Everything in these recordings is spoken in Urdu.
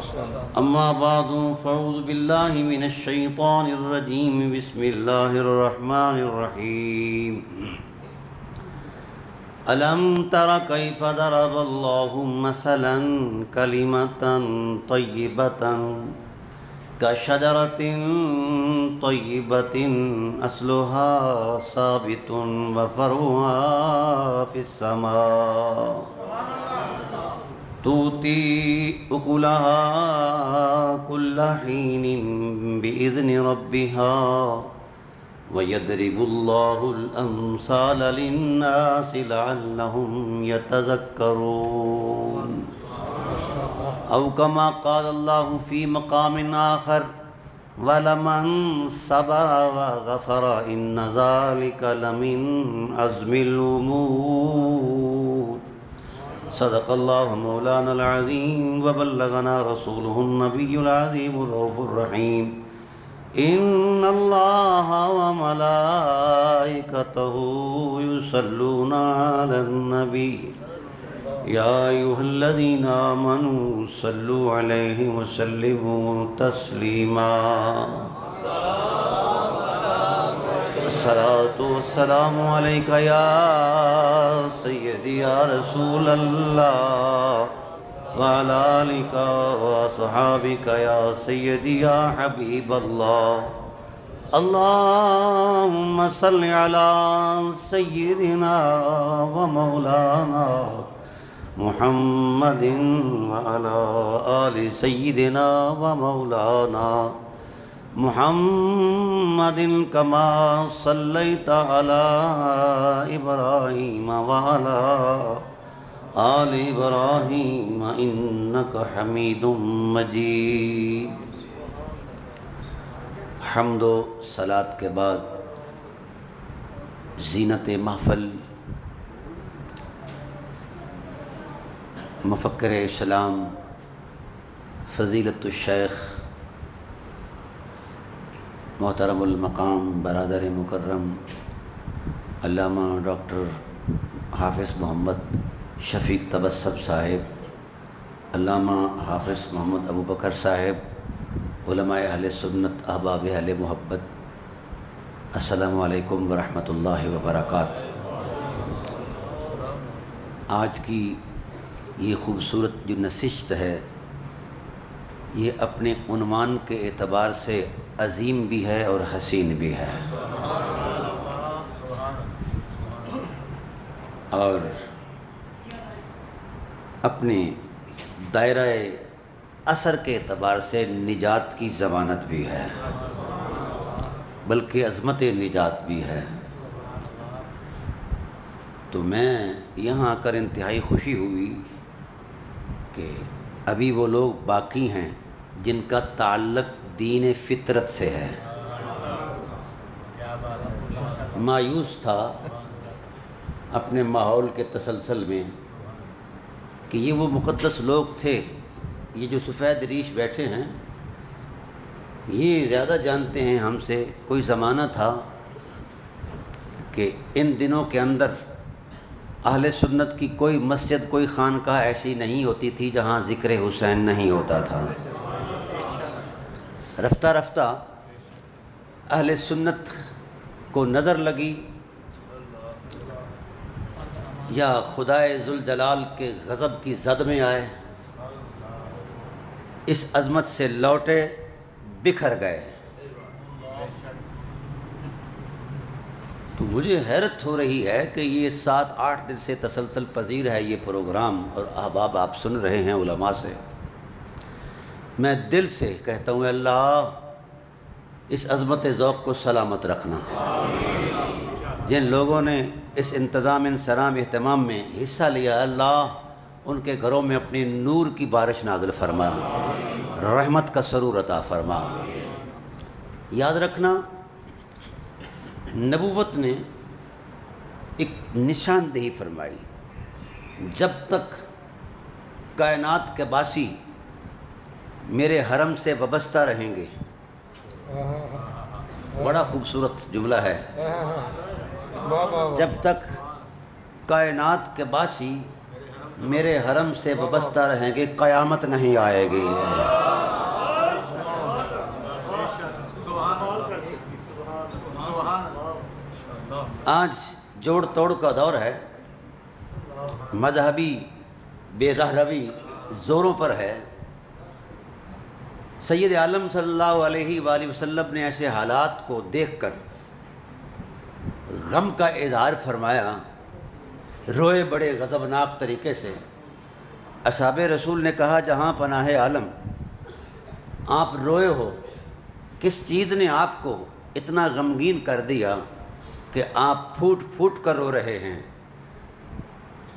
أما بعد فأعوذ بالله من الشيطان الرجيم بسم الله الرحمن الرحيم ألم تر كيف ضرب الله مثلا كلمة طيبة كشجرة طيبة أصلها ثابت وفرعها في السماء تؤتي أكلها كل حين بإذن ربها ويضرب الله الأمثال للناس لعلهم يتذكرون أو كما قال الله في مقام آخر ولمن صبر وغفر إن ذلك لمن عزم الأمور صدق الله مولانا العظيم وبلغنا رسوله النبي العظيم الرؤوف الرحيم إن الله وملائكته يصلون على النبي يا أيها الذين آمنوا صلوا عليه وسلموا تسليما الصلاة والسلام عليك يا سيدي يا رسول الله وعلى آلك وأصحابك يا سيدي يا حبيب الله اللهم صل على سيدنا ومولانا محمد وعلى آل سيدنا ومولانا محمد كما صليت على إبراهيم وعلى آل إبراهيم إنك حميد مجيد. حمد و صلاۃ کے بعد زینت محفل مفکر اسلام فضیلت الشیخ محترم المقام برادر مکرم علامہ ڈاکٹر حافظ محمد شفیق تبسم صاحب، علامہ حافظ محمد ابو بکر صاحب، علماء اہل سنت، احباب اہل محبت، السلام علیکم ورحمۃ اللہ وبرکاتہ. آج کی یہ خوبصورت جو نشست ہے یہ اپنے عنوان کے اعتبار سے عظیم بھی ہے اور حسین بھی ہے، اور اپنے دائرہ اثر کے اعتبار سے نجات کی ضمانت بھی ہے، بلکہ عظمت نجات بھی ہے. تو میں یہاں آ کر انتہائی خوشی ہوئی کہ ابھی وہ لوگ باقی ہیں جن کا تعلق دین فطرت سے ہے. مایوس تھا اپنے ماحول کے تسلسل میں کہ یہ وہ مقدس لوگ تھے، یہ جو سفید ریش بیٹھے ہیں یہ زیادہ جانتے ہیں ہم سے. کوئی زمانہ تھا کہ ان دنوں کے اندر اہل سنت کی کوئی مسجد، کوئی خانقاہ ایسی نہیں ہوتی تھی جہاں ذکر حسین نہیں ہوتا تھا. رفتہ رفتہ اہل سنت کو نظر لگی یا خدائے ذوالجلال کے غضب کی زد میں آئے، اس عظمت سے لوٹے، بکھر گئے. تو مجھے حیرت ہو رہی ہے کہ یہ 7-8 دن سے تسلسل پذیر ہے یہ پروگرام، اور احباب آپ سن رہے ہیں علماء سے. میں دل سے کہتا ہوں اللہ اس عظمت ذوق کو سلامت رکھنا. جن لوگوں نے اس انتظام انصرام اہتمام میں حصہ لیا اللہ ان کے گھروں میں اپنی نور کی بارش نازل فرما، رحمت کا سرور عطا فرما. یاد رکھنا نبوت نے ایک نشاندہی فرمائی، جب تک کائنات کے باسی میرے حرم سے وابستہ رہیں گے. بڑا خوبصورت جملہ ہے. جب تک کائنات کے باسی میرے حرم سے وابستہ رہیں گے، قیامت نہیں آئے گی۔ آج جوڑ توڑ کا دور ہے، مذہبی بے رہروی زوروں پر ہے۔ سید عالم صلی اللہ علیہ وآلہ وسلم نے ایسے حالات کو دیکھ کر غم کا اظہار فرمایا، روئے بڑے غضبناک طریقے سے۔ اصحاب رسول نے کہا جہاں پناہ عالم آپ روئے ہو، کس چیز نے آپ کو اتنا غمگین کر دیا کہ آپ پھوٹ پھوٹ کر رو رہے ہیں؟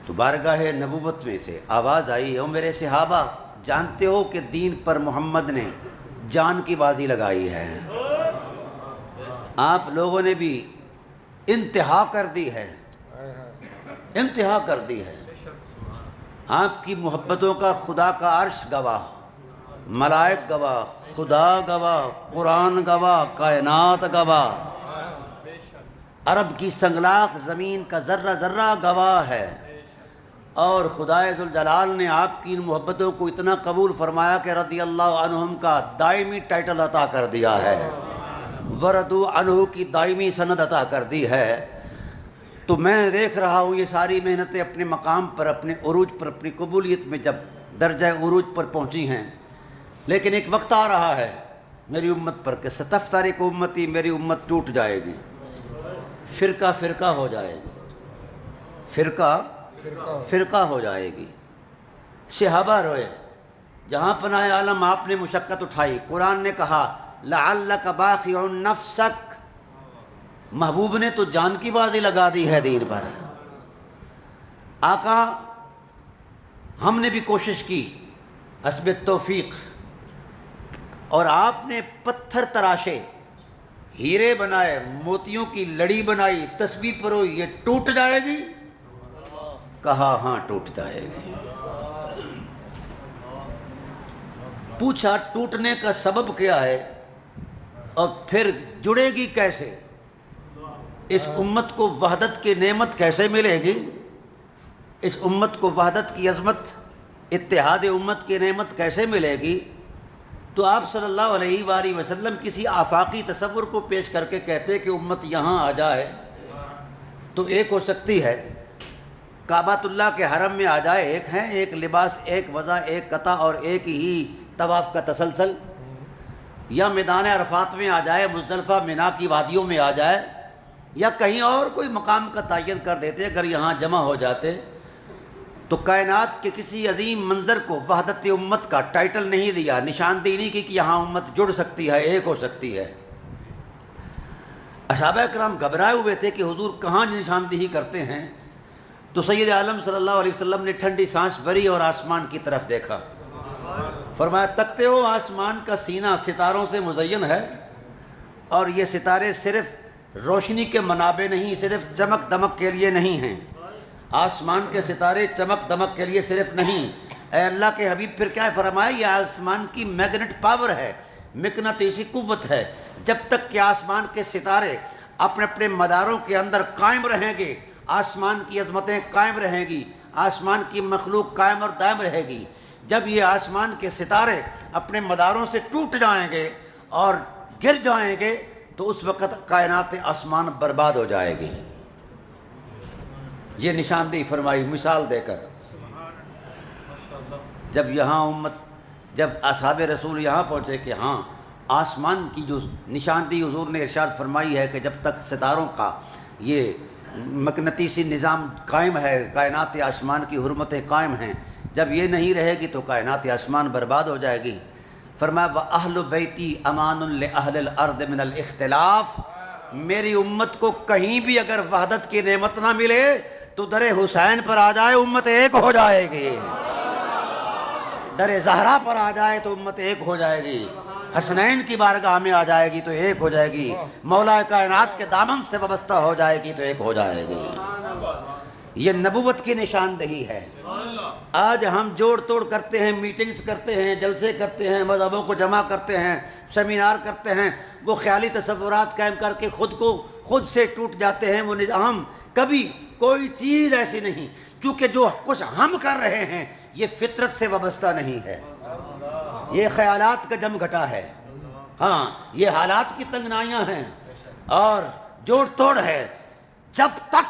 تو بارگاہ نبوت میں سے آواز آئی، او میرے صحابہ، جانتے ہو کہ دین پر محمد نے جان کی بازی لگائی ہے، آپ لوگوں نے بھی انتہا کر دی ہے، انتہا کر دی ہے۔ آپ کی محبتوں کا خدا کا عرش گواہ، ملائک گواہ، خدا گواہ، قرآن گواہ، کائنات گواہ، عرب کی سنگلاخ زمین کا ذرہ ذرہ گواہ ہے۔ اور خدائے ذوالجلال نے آپ کی ان محبتوں کو اتنا قبول فرمایا کہ رضی اللہ عنہم کا دائمی ٹائٹل عطا کر دیا ہے، وردو عنہ کی دائمی سند عطا کر دی ہے۔ تو میں دیکھ رہا ہوں یہ ساری محنتیں اپنے مقام پر، اپنے عروج پر، اپنی قبولیت میں جب درجہ عروج پر پہنچی ہیں، لیکن ایک وقت آ رہا ہے میری امت پر کہ ستفترق امتی، میری امت ٹوٹ جائے گی، فرقہ فرقہ ہو جائے گی، فرقہ فرقہ ہو جائے گی۔ صحابہ روئے، جہاں پناہ عالم آپ نے مشقت اٹھائی۔ قرآن نے کہا لعلک باخع نفسک، محبوب نے تو جان کی بازی لگا دی ہے دین پر۔ آقا ہم نے بھی کوشش کی حسب توفیق، اور آپ نے پتھر تراشے، ہیرے بنائے، موتیوں کی لڑی بنائی، تسبیح پروئی، یہ ٹوٹ جائے گی؟ کہا ہاں ٹوٹ جائے گی۔ پوچھا ٹوٹنے کا سبب کیا ہے اور پھر جڑے گی کیسے؟ اس امت کو وحدت کی نعمت کیسے ملے گی؟ اس امت کو وحدت کی عظمت، اتحاد امت کی نعمت کیسے ملے گی؟ تو آپ صلی اللہ علیہ وآلہ وسلم کسی آفاقی تصور کو پیش کر کے کہتے کہ امت یہاں آ جائے تو ایک ہو سکتی ہے، کعبۃ اللہ کے حرم میں آ جائے، ایک ہیں، ایک لباس، ایک وضع، ایک قطع اور ایک ہی طواف کا تسلسل، یا میدان عرفات میں آ جائے، مزدلفہ مینا کی وادیوں میں آ جائے، یا کہیں اور کوئی مقام کا تعین کر دیتے۔ اگر یہاں جمع ہو جاتے تو کائنات کے کسی عظیم منظر کو وحدت امت کا ٹائٹل نہیں دیا، نشاندہی نہیں کی کہ یہاں امت جڑ سکتی ہے، ایک ہو سکتی ہے۔ اصحابہ کرام گھبرائے ہوئے تھے کہ حضور کہاں نشاندہی کرتے ہیں؟ تو سید عالم صلی اللہ علیہ وسلم نے ٹھنڈی سانس بھری اور آسمان کی طرف دیکھا، فرمایا تکتے ہو آسمان کا سینہ ستاروں سے مزین ہے، اور یہ ستارے صرف روشنی کے منابع نہیں، صرف چمک دمک کے لیے نہیں ہیں۔ آسمان کے ستارے چمک دمک کے لیے صرف نہیں۔ اے اللہ کے حبیب پھر کیا فرمایا؟ یہ آسمان کی میگنیٹ پاور ہے، مقناطیسی قوت ہے۔ جب تک کہ آسمان کے ستارے اپنے اپنے مداروں کے اندر قائم رہیں گے، آسمان کی عظمتیں قائم رہیں گی، آسمان کی مخلوق قائم اور دائم رہے گی۔ جب یہ آسمان کے ستارے اپنے مداروں سے ٹوٹ جائیں گے اور گر جائیں گے تو اس وقت کائنات آسمان برباد ہو جائے گی۔ یہ نشاندہی فرمائی مثال دے کر۔ جب یہاں امت، جب اصحاب رسول یہاں پہنچے کہ ہاں آسمان کی جو نشاندہی حضور نے ارشاد فرمائی ہے کہ جب تک ستاروں کا یہ مقناطیسی نظام قائم ہے، کائنات آسمان کی حرمتیں قائم ہیں، جب یہ نہیں رہے گی تو کائنات آسمان برباد ہو جائے گی۔ فرمایا وَأَهْلُ بَيْتِي أَمَانٌ لِأَهْلِ الْأَرْضِ مِنَ الْإِخْتِلَافِ، میری امت کو کہیں بھی اگر وحدت کی نعمت نہ ملے تو در حسین پر آ جائے امت ایک ہو جائے گی، در زہرا پر آ جائے تو امت ایک ہو جائے گی، حسنین کی بارگاہ میں آ جائے گی تو ایک ہو جائے گی، مولا کائنات کے دامن سے وابستہ ہو جائے گی تو ایک ہو جائے گی۔ یہ نبوت کی نشاندہی ہے۔ آج ہم جوڑ توڑ کرتے ہیں، میٹنگز کرتے ہیں، جلسے کرتے ہیں، مذہبوں کو جمع کرتے ہیں، سیمینار کرتے ہیں، وہ خیالی تصورات قائم کر کے خود سے ٹوٹ جاتے ہیں۔ وہ نظام کبھی کوئی چیز ایسی نہیں، چونکہ جو کچھ ہم کر رہے ہیں یہ فطرت سے وابستہ نہیں ہے، یہ خیالات کا جم گھٹا ہے، ہاں یہ حالات کی تنگنائیاں ہیں اور جوڑ توڑ ہے۔ جب تک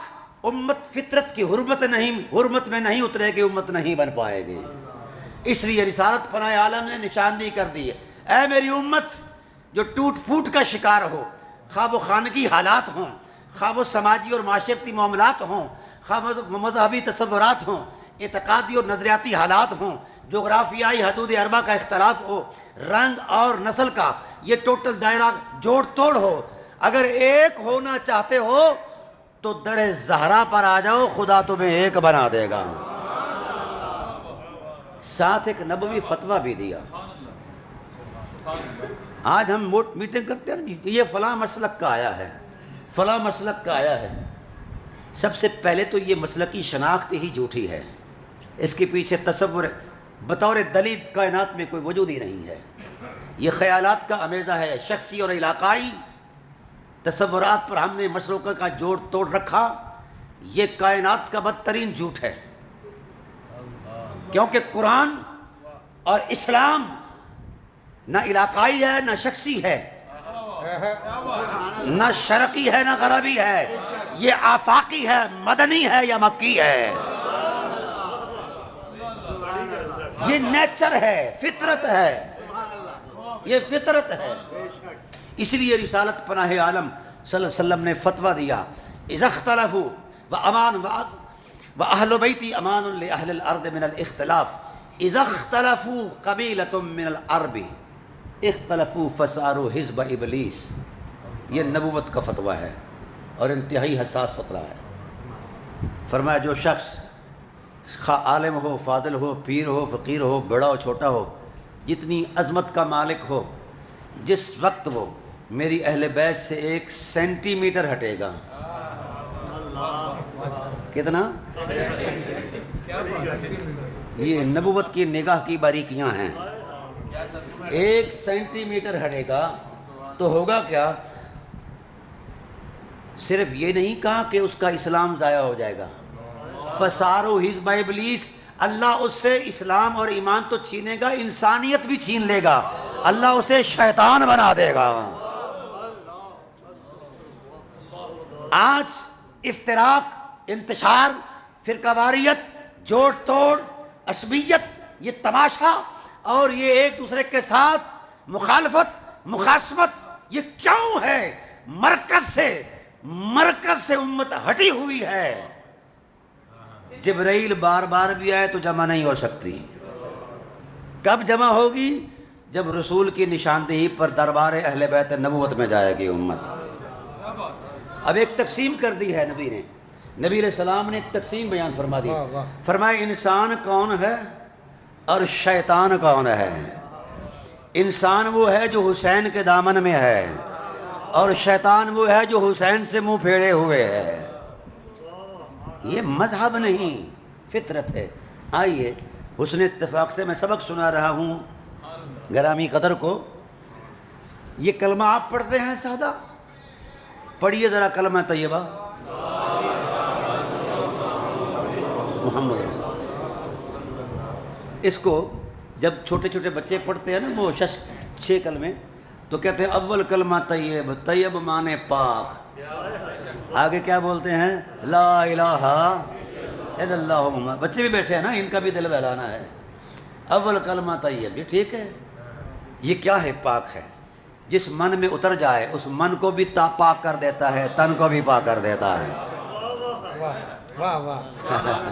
امت فطرت کی حرمت میں نہیں اترے گی، امت نہیں بن پائے گی۔ اس لیے رسالت پناہ عالم نے نشاندہی کر دی ہے، اے میری امت جو ٹوٹ پھوٹ کا شکار ہو، خواہ وہ خانگی حالات ہوں، خواہ وہ سماجی اور معاشرتی معاملات ہوں، خواہ مذہبی تصورات ہوں، اعتقادی اور نظریاتی حالات ہوں، جغرافیائی حدود اربع کا اختلاف ہو، رنگ اور نسل کا یہ ٹوٹل دائرہ جوڑ توڑ ہو، اگر ایک ہونا چاہتے ہو تو در زہرا پر آ جاؤ، خدا تمہیں ایک بنا دے گا۔ ساتھ ایک نبوی فتویٰ بھی دیا۔ آج ہم میٹنگ کرتے ہیں نا، یہ فلاں مسلک کا آیا ہے، فلاں مسلک کا آیا ہے، سب سے پہلے تو یہ مسلکی شناخت ہی جھوٹی ہے، اس کے پیچھے تصور بطور دلیل کائنات میں کوئی وجود ہی نہیں ہے، یہ خیالات کا امیزہ ہے، شخصی اور علاقائی تصورات پر ہم نے مسلکوں کا جوڑ توڑ رکھا، یہ کائنات کا بدترین جھوٹ ہے، کیونکہ قرآن اور اسلام نہ علاقائی ہے نہ شخصی ہے، نہ شرقی ہے نہ غربی ہے، یہ آفاقی ہے، مدنی ہے یا مکی ہے، یہ نیچر ہے، فطرت ہے، یہ فطرت ہے۔ اس لیے رسالت پناہ عالم صلی اللہ علیہ وسلم نے فتویٰ دیا، اذا اختلفوا وأهل بیتی امان لأہل الارض من الاختلاف، اذا اختلفوا قبیلۃ من العرب اختلفوا فصاروا حزب ابلیس۔ یہ نبوت کا فتویٰ ہے اور انتہائی حساس فتویٰ ہے۔ فرمایا جو شخص خواہ عالم ہو، فاضل ہو، پیر ہو، فقیر ہو، بڑا ہو، چھوٹا ہو، جتنی عظمت کا مالک ہو، جس وقت وہ میری اہل بیت سے 1 سینٹی میٹر ہٹے گا، کتنا؟ یہ نبوت کی نگاہ کی باریکیاں ہیں، 1 سینٹی میٹر ہٹے گا تو ہوگا کیا؟ صرف یہ نہیں کہا کہ اس کا اسلام ضائع ہو جائے گا، فسارو حزب ابلیس، اللہ اس سے اسلام اور ایمان تو چھینے گا، انسانیت بھی چھین لے گا، اللہ اسے شیطان بنا دے گا۔ آج افتراق، انتشار، فرقہ واریت، جوڑ توڑ، عصبیت، یہ تماشا اور یہ ایک دوسرے کے ساتھ مخالفت، مخاصمت، یہ کیوں ہے؟ مرکز سے امت ہٹی ہوئی ہے۔ جبرائیل بار بار بھی آئے تو جمع نہیں ہو سکتی، کب جمع ہوگی؟ جب رسول کی نشاندہی پر دربار اہل بیت نبوت میں جائے گی امت۔ اب ایک تقسیم کر دی ہے نبی علیہ السلام نے ایک تقسیم بیان فرما دی، فرمایا انسان کون ہے اور شیطان کون ہے؟ انسان وہ ہے جو حسین کے دامن میں ہے اور شیطان وہ ہے جو حسین سے منہ پھیرے ہوئے ہے۔ یہ مذہب نہیں، فطرت ہے۔ آئیے حسن اتفاق سے میں سبق سنا رہا ہوں گرامی قدر کو، یہ کلمہ آپ پڑھتے ہیں سادہ، پڑھیے ذرا کلمہ طیبہ محمد۔ اس کو جب چھوٹے چھوٹے بچے پڑھتے ہیں نا وہ 6 کلمے، تو کہتے ہیں اول کلمہ طیب، طیب مانے پاک، آگے کیا بولتے ہیں؟ لا الہ الا اللہ محمد۔ بچے بھی بیٹھے ہیں نا، ان کا بھی دل بہلانا ہے۔ اول کلمہ طیب، یہ ٹھیک ہے، یہ کیا ہے؟ پاک ہے، جس من میں اتر جائے اس من کو بھی پاک کر دیتا ہے، تن کو بھی پاک کر دیتا ہے۔ واہ واہ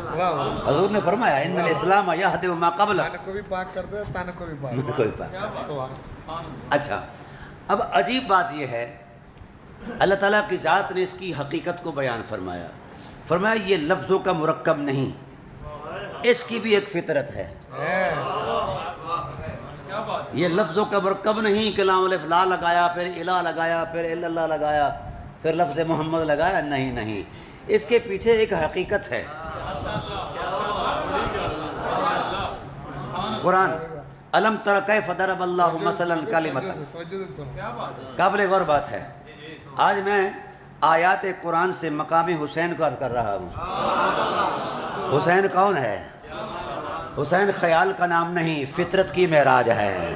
واہ، حضور نے فرمایا ان الاسلام یہدم ما قبل، تن کو بھی پاک کر دے، تن کو بھی پاک کوئی پاک۔ اچھا، اب عجیب بات یہ ہے، اللہ تعالیٰ کی ذات نے اس کی حقیقت کو بیان فرمایا، فرمایا یہ لفظوں کا مرکب نہیں، اس کی بھی ایک فطرت ہے۔ یہ لفظوں کا مرکب نہیں کہ لام الف لا لگایا، پھر الہ لگایا، پھر الا اللہ لگایا، پھر لفظ محمد لگایا، نہیں، اس کے پیچھے ایک حقیقت ہے۔ قرآن الم تر کیف ضرب اللہ مثلا کلمۃ، قابل غور بات ہے۔ آج میں آیات قرآن سے مقام حسین کو عرض کر رہا ہوں۔ حسین کون ہے؟ حسین خیال کا نام نہیں، فطرت کی معراج ہے۔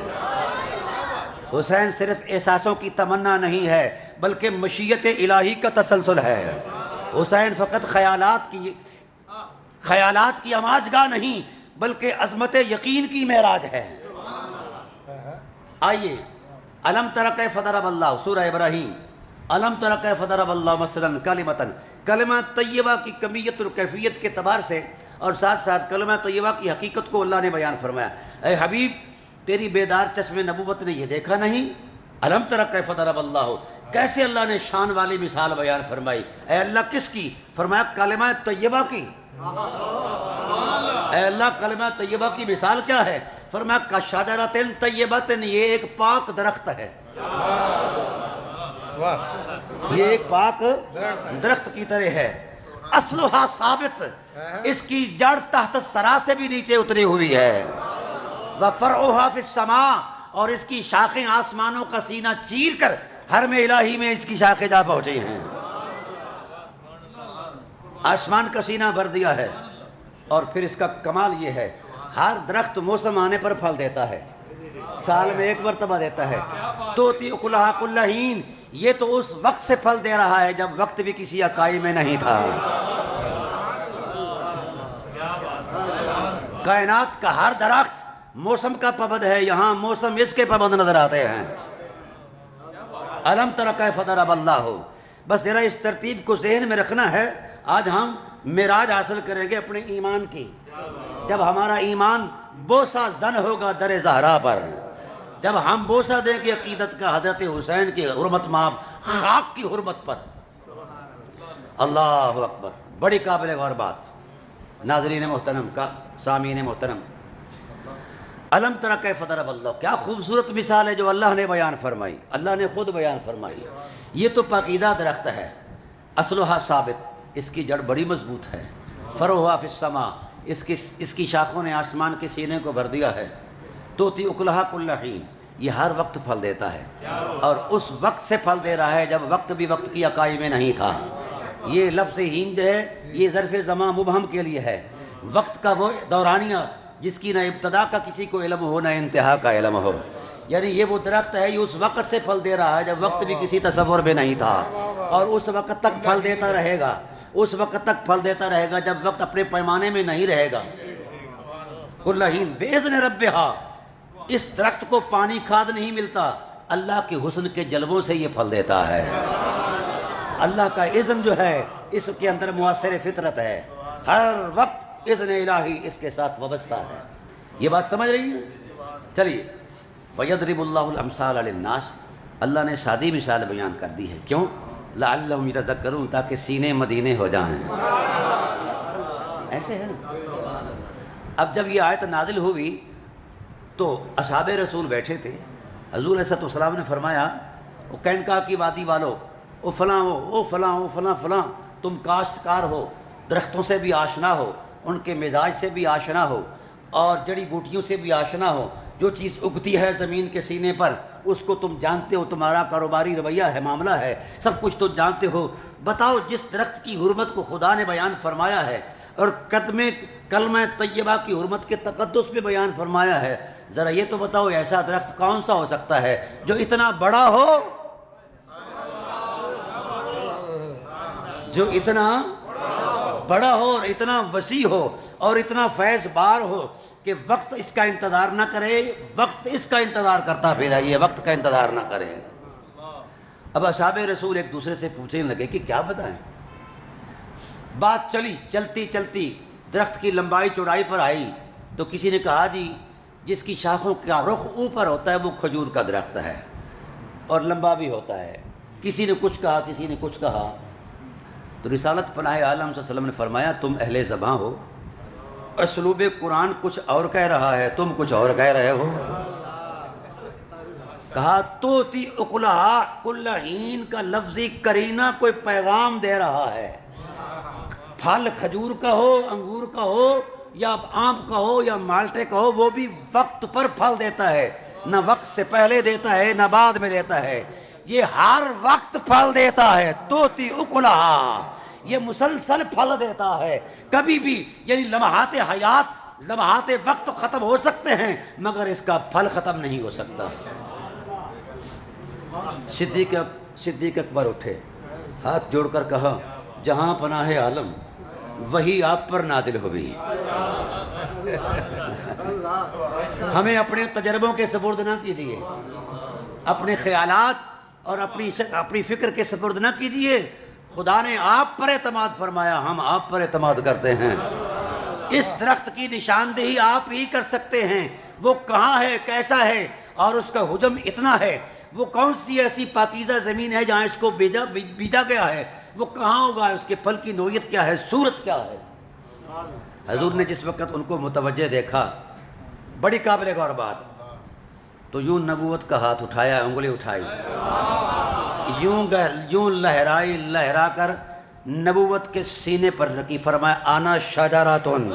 حسین صرف احساسوں کی تمنا نہیں ہے بلکہ مشیت الہی کا تسلسل ہے۔ حسین فقط خیالات کی آماجگاہ نہیں بلکہ عظمت یقین کی معراج ہے۔ آئیے الم تر کیف ضرب اللہ، سورہ ابراہیم، الم تر کیف ضرب اللہ مثلا کلمۃ، کلمہ طیبہ کی کمیت اور کیفیت کے اعتبار سے اور ساتھ ساتھ کلمہ طیبہ کی حقیقت کو اللہ نے بیان فرمایا۔ اے حبیب تیری بیدار چشم نبوت نے یہ دیکھا نہیں؟ الم تر کیف ضرب اللہ، کیسے اللہ نے شان والی مثال بیان فرمائی۔ اے اللہ کس کی؟ فرمایا کلمہ طیبہ کی۔ اے اللہ کلمہ طیبہ کی مثال کیا ہے؟ فرمایا کشجرۃ طیبۃ، یہ ایک پاک درخت ہے، یہ ایک پاک درخت کی طرح ہے۔ اصلھا ثابت، اس کی جڑ تحت الثری سے بھی نیچے اتری ہوئی ہے۔ وفرعھا فی السماء، اور اس کی شاخیں آسمانوں کا سینہ چیر کر حرم الہی میں اس کی شاخیں جا پہنچی ہیں۔ آسمان کا سینہ بھر دیا ہے۔ اور پھر اس کا کمال یہ ہے ہر درخت موسم آنے پر پھل دیتا ہے، سال میں ایک مرتبہ دیتا ہے۔ توتی اکلھا کل حین، یہ تو اس وقت سے پھل دے رہا ہے جب وقت بھی کسی اکائی میں نہیں تھا۔ کائنات کا ہر درخت موسم کا پابند ہے، یہاں موسم اس کے پابند نظر آتے ہیں۔ الم تر کیف ضرب اللہ، بس ذرا اس ترتیب کو ذہن میں رکھنا ہے۔ آج ہم معراج حاصل کریں گے اپنے ایمان کی، جب ہمارا ایمان بوسہ زن ہوگا در زہرا پر، جب ہم بوسہ دیں گے عقیدت کا حضرت حسین کی حرمت مآب خاک کی حرمت پر۔ اللہ اکبر، بڑی قابل غور بات۔ ناظرین محترم کا سامعین محترم، الم تر کیف ضرب اللہ، کیا خوبصورت مثال ہے جو اللہ نے بیان فرمائی، اللہ نے خود بیان فرمائی۔ یہ تو پاکیزہ درخت ہے، اصلھا ثابت، اس کی جڑ بڑی مضبوط ہے۔ فرعھا فی السماء، اس کی شاخوں نے آسمان کے سینے کو بھر دیا ہے۔ توتی اکلھا کل حین، یہ ہر وقت پھل دیتا ہے، اور اس وقت سے پھل دے رہا ہے جب وقت بھی وقت کی اکائی میں نہیں تھا۔ یہ لفظ ہین جو ہے یہ ظرف زمان مبہم کے لیے ہے، وقت کا وہ دورانیہ جس کی نہ ابتدا کا کسی کو علم ہو نہ انتہا کا علم ہو، یعنی یہ وہ درخت ہے یہ اس وقت سے پھل دے رہا ہے جب وقت بھی کسی تصور میں نہیں تھا، اور اس وقت تک پھل دیتا رہے گا، اس وقت تک پھل دیتا رہے گا جب وقت اپنے پیمانے میں نہیں رہے گا۔ کل حین باذن ربھا، اس درخت کو پانی کھاد نہیں ملتا، اللہ کے حسن کے جلووں سے یہ پھل دیتا ہے۔ اللہ کا اذن جو ہے اس کے اندر مؤثر فطرت ہے، ہر وقت اذن الہی اس کے ساتھ وابستہ ہے۔ یہ بات سمجھ رہی ہیں؟ چلیے، وَيَضْرِبُ اللَّهُ الْأَمْثَالَ لِلنَّاسِ، اللہ نے سادی مثال بیان کر دی ہے، کیوں؟ لَعَلَّهُمْ يَتَذَكَّرُونَ، تاکہ سینے مدینے ہو جائیں۔ ایسے ہے نا۔ اب جب یہ آیت نازل ہوئی تو اصحاب رسول بیٹھے تھے، حضور علیہ السلام نے فرمایا وہ کینکا کی وادی والو، او فلاں او فلاں او فلاں فلاں، تم کاشتکار ہو، درختوں سے بھی آشنا ہو، ان کے مزاج سے بھی آشنا ہو، اور جڑی بوٹیوں سے بھی آشنا ہو، جو چیز اگتی ہے زمین کے سینے پر اس کو تم جانتے ہو، تمہارا کاروباری رویہ ہے، معاملہ ہے، سب کچھ تو جانتے ہو۔ بتاؤ جس درخت کی حرمت کو خدا نے بیان فرمایا ہے اور کلمہ طیبہ کی حرمت کے تقدس میں بیان فرمایا ہے، ذرا یہ تو بتاؤ ایسا درخت کون سا ہو سکتا ہے جو اتنا بڑا ہو، جو اتنا بڑا ہو اور اتنا وسیع ہو اور اتنا فیض بار ہو کہ وقت اس کا انتظار نہ کرے، وقت اس کا انتظار کرتا پھر یہ وقت کا انتظار نہ کرے۔ اب اصحاب رسول ایک دوسرے سے پوچھنے لگے کہ کیا بتائیں۔ بات چلی، چلتی چلتی درخت کی لمبائی چوڑائی پر آئی تو کسی نے کہا جی جس کی شاخوں کا رخ اوپر ہوتا ہے وہ کھجور کا درخت ہے اور لمبا بھی ہوتا ہے۔ کسی نے کچھ کہا، کسی نے کچھ کہا، تو رسالت پناہ عالم صلی اللہ علیہ وسلم نے فرمایا تم اہل زباں ہو، اسلوب قرآن کچھ اور کہہ رہا ہے، تم کچھ اور کہہ رہے ہو۔ کہا توتی اکلھا کل حین کا لفظی کرینہ کوئی پیغام دے رہا ہے، پھل کھجور کا ہو، انگور کا ہو یا آم کا ہو یا مالٹے کا ہو، وہ بھی وقت پر پھل دیتا ہے، نہ وقت سے پہلے دیتا ہے نہ بعد میں دیتا ہے۔ یہ ہر وقت پھل دیتا ہے، توتی اکلہا، یہ مسلسل پھل دیتا ہے کبھی بھی، یعنی لمحات حیات، لمحات وقت ختم ہو سکتے ہیں مگر اس کا پھل ختم نہیں ہو سکتا۔ صدیق اکبر اٹھے، ہاتھ جوڑ کر کہا جہاں پناہ عالم وہی آپ پر نازل ہوئی۔ ہمیں اپنے تجربوں کے سپرد نہ کیجیے، اپنے خیالات اور اپنی فکر کے سپرد نہ کیجیے، خدا نے آپ پر اعتماد فرمایا، ہم آپ پر اعتماد کرتے ہیں۔ اس درخت کی نشاندہی آپ ہی کر سکتے ہیں، وہ کہاں ہے، کیسا ہے اور اس کا حجم اتنا ہے، وہ کون سی ایسی پاکیزہ زمین ہے جہاں اس کو بیجا گیا ہے، وہ کہاں ہوگا، اس کے پھل کی نوعیت کیا ہے، صورت کیا ہے۔ حضور نے جس وقت ان کو متوجہ دیکھا، بڑی قابل غور بات، تو یوں نبوت کا ہاتھ اٹھایا، انگلی اٹھائی، یوں لہرا کر نبوت کے سینے پر رکھی، فرمایا آنا شجراتن،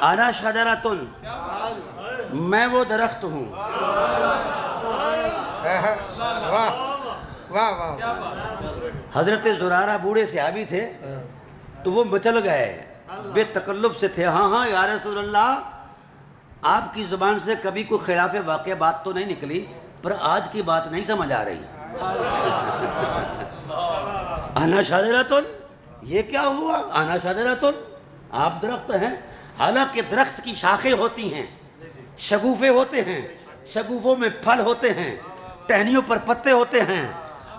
آنا شجراتن، میں وہ درخت ہوں۔ حضرت زرارہ بوڑھے صحابی تھے تو وہ مچل گئے، بے تکلف سے تھے، ہاں یا رسول اللہ، آپ کی زبان سے کبھی کوئی خلاف واقع بات تو نہیں نکلی، پر آج کی بات نہیں سمجھ آ رہی۔ آنا شجراتن، یہ کیا ہوا؟ آنا شجراتن، آپ درخت ہیں، حالانکہ درخت کی شاخیں ہوتی ہیں، شگوفے ہوتے ہیں، شگوفوں میں پھل ہوتے ہیں، ٹہنیوں پر پتے ہوتے ہیں،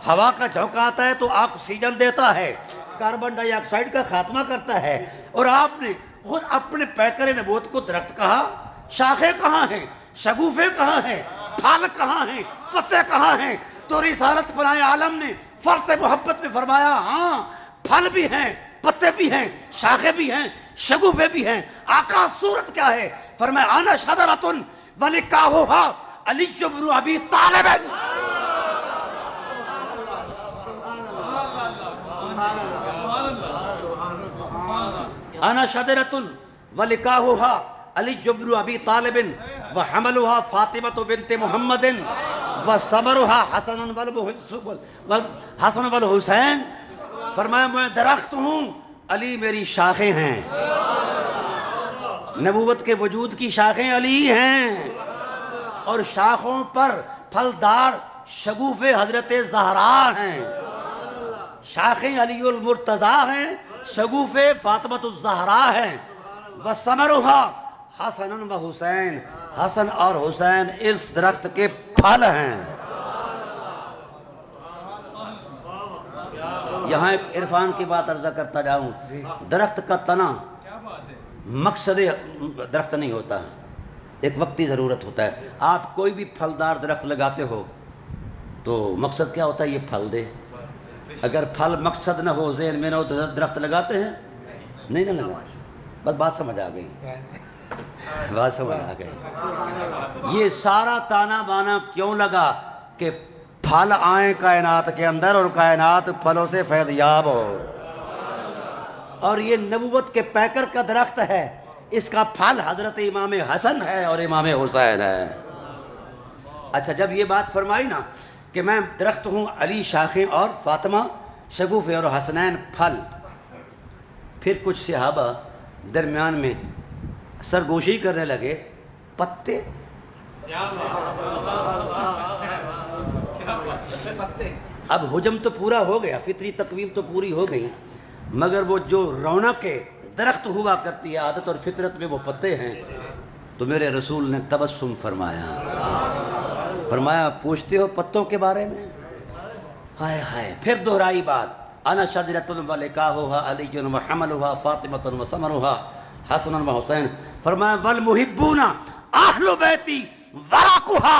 ہوا کا جھونکا آتا ہے تو آکسیجن دیتا ہے، کاربن ڈائی آکسائڈ کا خاتمہ کرتا ہے، اور آپ نے خود اپنے پیکر نبوت کو درخت کہا۔ شاخیں کہاں ہیں، شگوفے کہاں ہیں، پھل کہاں ہیں، پتے کہاں ہیں؟ تو رسالت پناہ عالم نے فرط محبت میں فرمایا ہاں پھل بھی ہیں، پتے بھی ہیں، شاخیں بھی ہیں، شگوفے بھی ہیں، آقا صورت کیا ہے؟ فرمایا آنا شجراتن ولکاہھا علی بن ابی طالب، انا شجرۃ ولکاہھا علی بن ابی طالب وحملھا فاطمہ بنت محمد وثمرھا حسن والحسین۔ فرمایا میں درخت ہوں، علی میری شاخیں ہیں، نبوت کے وجود کی شاخیں علی ہیں، اور شاخوں پر پھلدار شگوفے حضرت زہرا ہیں، شاخیں علی المرتضیٰ ہیں، شگوفے فاطمۃ الزہرا ہیں، وثمرھا حسن و حسین، حسن اور حسین اس درخت کے پھل ہیں۔ یہاں ایک عرفان کی بات عرض کرتا جاؤں، درخت کا تنا مقصد درخت نہیں ہوتا، ایک وقتی ضرورت ہوتا ہے۔ آپ کوئی بھی پھلدار درخت لگاتے ہو تو مقصد کیا ہوتا ہے؟ یہ پھل دے۔ اگر پھل مقصد نہ ہو، ذہن میں نہ ہو، تو درخت لگاتے ہیں نہیں، نہ لگا۔ بس بات سمجھ آ گئی، بات سمجھ آ گئی۔ یہ سارا تانا بانا کیوں لگا کہ پھل آئیں کائنات کے اندر اور کائنات پھلوں سے فیض یاب ہو، اور یہ نبوت کے پیکر کا درخت ہے، اس کا پھل حضرت امام حسن ہے اور امام حسین ہے۔ اچھا، جب یہ بات فرمائی نا کہ میں درخت ہوں، علی شاخیں اور فاطمہ شگوفے اور حسنین پھل، پھر کچھ صحابہ درمیان میں سرگوشی کرنے لگے، پتے؟ اب حجم تو پورا ہو گیا، فطری تقویم تو پوری ہو گئی، مگر وہ جو رونق درخت ہوا کرتی ہے عادت اور فطرت میں، وہ پتے ہیں۔ تو میرے رسول نے تبسم فرمایا پوچھتے ہو پتوں کے بارے میں؟ ہائے ہائے، پھر دہرائی بات، انا شجرۃ ولکاہھا علی وحملھا فاطمۃ وثمرھا حسن وحسین۔ فرمایا والمحبون اہل بیتی ورقھا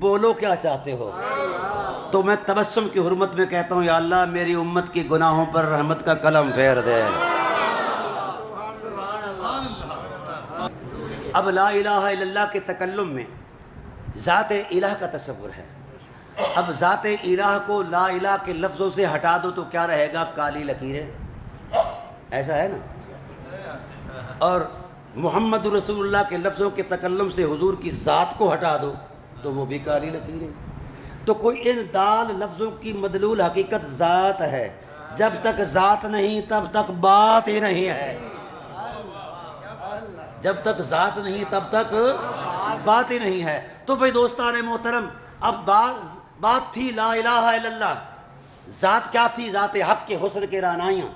بولو کیا چاہتے ہو. تو میں تبسم کی حرمت میں کہتا ہوں یا اللہ میری امت کی گناہوں پر رحمت کا قلم پھیر دے. اب لا الہ الا اللہ کے تکلم میں ذات الہ کا تصور ہے. اب ذات الہ کو لا الہ کے لفظوں سے ہٹا دو تو کیا رہے گا؟ کالی لکیریں. ایسا ہے نا. اور محمد رسول اللہ کے لفظوں کے تکلم سے حضور کی ذات کو ہٹا دو تو وہ بھی کالی لکیریں. تو کوئی ان دال لفظوں کی مدلول حقیقت ذات ہے. جب تک ذات نہیں تب تک بات ہی نہیں ہے. جب تک ذات نہیں تب تک بات ہی نہیں ہے. تو بھئی دوستان محترم، اب بات تھی لا الہ الا اللہ. ذات کیا تھی؟ ذات حق کے حسن کے رعنائیاں،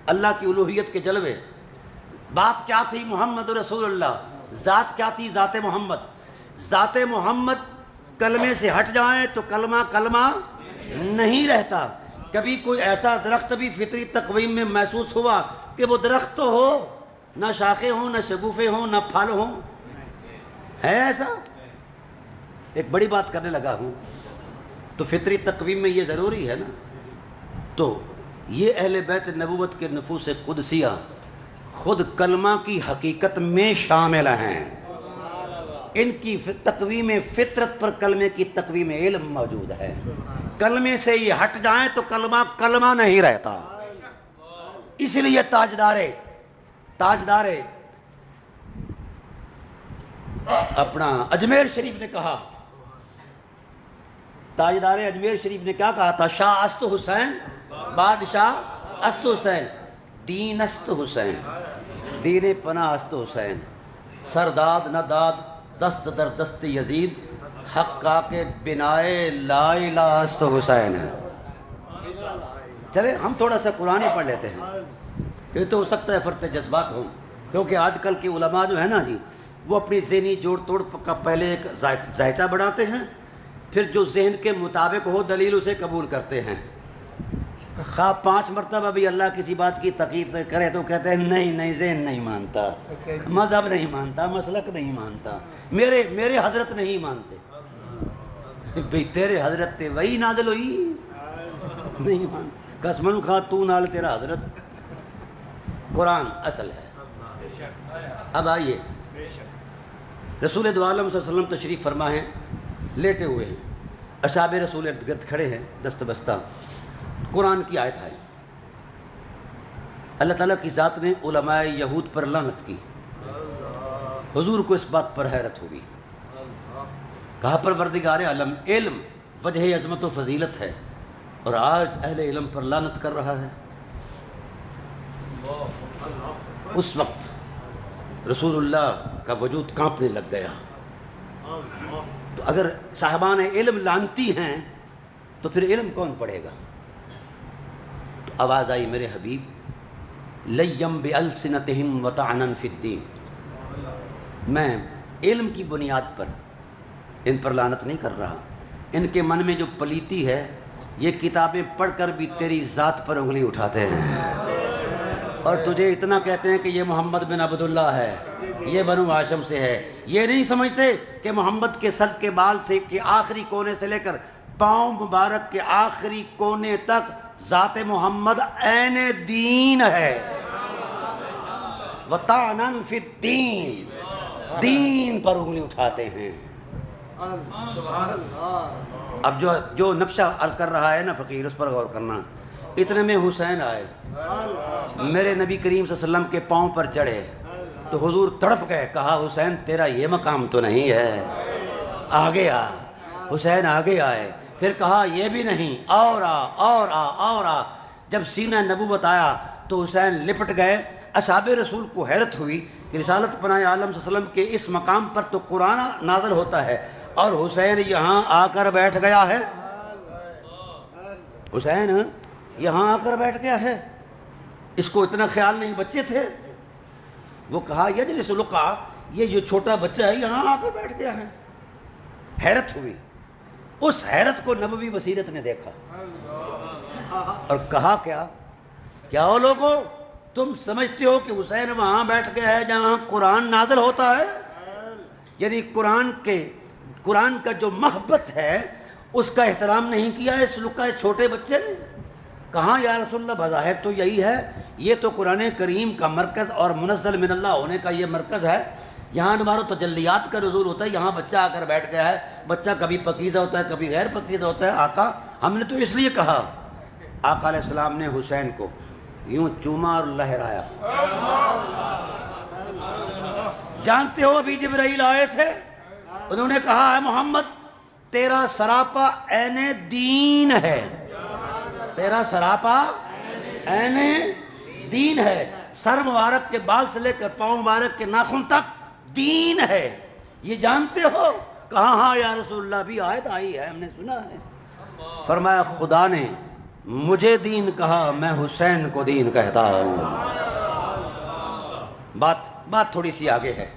اللہ کی الوہیت کے جلوے. بات کیا تھی؟ محمد رسول اللہ. ذات کیا تھی؟ ذات محمد. ذات محمد کلمے سے ہٹ جائیں تو کلمہ نہیں رہتا. کبھی کوئی ایسا درخت بھی فطری تقویم میں محسوس ہوا کہ وہ درخت تو ہو، نہ شاخیں ہوں، نہ شگوفے ہوں، نہ پھل ہوں؟ ہے ایسا؟ ایک بڑی بات کرنے لگا ہوں. تو فطری تقویم میں یہ ضروری ہے نا. تو یہ اہل بیت نبوت کے نفوس قدسیہ خود کلمہ کی حقیقت میں شامل ہیں. ان کی تقویم فطرت پر کلمے کی تقویم علم موجود ہے. کلمے سے یہ ہٹ جائیں تو کلمہ نہیں رہتا. اس لیے تاجدار اپنا اجمیر شریف نے کہا، تاجدار اجمیر شریف نے کیا کہا تھا؟ شاہ است حسین، بادشاہ است حسین، دین است حسین، دین پناہ است حسین، سرداد نہ داد دست در دست یزید، حقا کے بنائے لا الہ است حسین ہے. چلے ہم تھوڑا سا قرآن ہی پڑھ لیتے ہیں. یہ تو ہو سکتا ہے فرط جذبات ہوں، کیونکہ آج کل کے علماء جو ہیں نا جی، وہ اپنی ذہنی جوڑ توڑ کا پہلے ایک ذائچہ بڑھاتے ہیں، پھر جو ذہن کے مطابق ہو دلیل اسے قبول کرتے ہیں. خواہ 5 مرتبہ بھی اللہ کسی بات کی تقریر کرے تو کہتے ہیں نہیں ذہن نہیں مانتا، مذہب نہیں مانتا، مسلک نہیں مانتا، میرے حضرت نہیں مانتے. بھئی تیرے حضرت تے وہی نازل ہوئی نہیں مانتا. قسمن خواہ تو نال تیرا حضرت. قرآن اصل ہے. اب آئیے، رسول دو عالم صلی اللہ علیہ وسلم تشریف فرما ہیں، لیٹے ہوئے ہیں، اصحاب رسول ارد گرد کھڑے ہیں دست بستہ. قرآن کی آیت آئی. اللہ تعالیٰ کی ذات نے علماء یہود پر لعنت کی. حضور کو اس بات پر حیرت ہوگی. کہا پروردگار عالم، علم وجہ عظمت و فضیلت ہے اور آج اہل علم پر لعنت کر رہا ہے. اس وقت رسول اللہ کا وجود کانپنے لگ گیا. تو اگر صاحبان علم لعنتی ہیں تو پھر علم کون پڑھے گا؟ تو آواز آئی میرے حبیب، لیم بألسنتہم وطعنا فی الدین. میں علم کی بنیاد پر ان پر لعنت نہیں کر رہا. ان کے من میں جو پلیتی ہے، یہ کتابیں پڑھ کر بھی تیری ذات پر انگلی اٹھاتے ہیں اور تجھے اتنا کہتے ہیں کہ یہ محمد بن عبداللہ ہے، یہ بنو ہاشم سے ہے. یہ نہیں سمجھتے کہ محمد کے سر کے بال سے کے آخری کونے سے لے کر پاؤں مبارک کے آخری کونے تک ذات محمد عین دین ہے. وطعنا فی الدین، دین پر انگلی اٹھاتے ہیں. اب جو نقشہ عرض کر رہا ہے نا فقیر، اس پر غور کرنا. اتنے میں حسین آئے، میرے نبی کریم صلی اللہ علیہ وسلم کے پاؤں پر چڑھے تو حضور تڑپ گئے. کہا حسین تیرا یہ مقام تو نہیں ہے، آگے آ. حسین آگے آئے. پھر کہا یہ بھی نہیں، اور آ. جب سینہ نبوت آیا تو حسین لپٹ گئے. اصحاب رسول کو حیرت ہوئی کہ رسالت پناہ عالم صلی اللہ علیہ وسلم کے اس مقام پر تو قرآن نازل ہوتا ہے اور حسین یہاں آ کر بیٹھ گیا ہے. حسین یہاں آ کر بیٹھ گیا ہے. اس کو اتنا خیال نہیں، بچے تھے. وہ کہا یجلس لقا، یہ جو چھوٹا بچہ ہے یہاں آ کر بیٹھ گیا ہے. حیرت ہوئی. اس حیرت کو نبوی بصیرت نے دیکھا اور کہا کیا او لوگو، تم سمجھتے ہو کہ حسین وہاں بیٹھ گیا ہے جہاں قرآن نازل ہوتا ہے؟ یعنی قرآن کا جو محبت ہے اس کا احترام نہیں کیا اس لکا چھوٹے بچے نے؟ کہاں یا رسول اللہ، بظاہر تو یہی ہے، یہ تو قرآن کریم کا مرکز اور منزل من اللہ ہونے کا یہ مرکز ہے، یہاں ہمارا تجلیات کا نزول ہوتا ہے، یہاں بچہ آ کر بیٹھ گیا ہے، بچہ کبھی پکیزہ ہوتا ہے کبھی غیر پکیزہ ہوتا ہے۔ آقا ہم نے تو اس لیے کہا، آقا علیہ السلام نے حسین کو یوں چوما اور لہرایا۔ جانتے ہو ابھی جبرائیل آئے تھے، انہوں نے کہا ہے محمد تیرا سراپا عین دین ہے، تیرا سراپا عین دین ہے، سر مبارک کے بال سے لے کر پاؤں مبارک کے ناخن تک دین ہے، یہ جانتے ہو؟ کہا ہاں یا رسول اللہ، بھی آیت آئی ہے ہم نے سنا ہے۔ فرمایا خدا نے مجھے دین کہا، میں حسین کو دین کہتا ہوں۔ بات تھوڑی سی آگے ہے،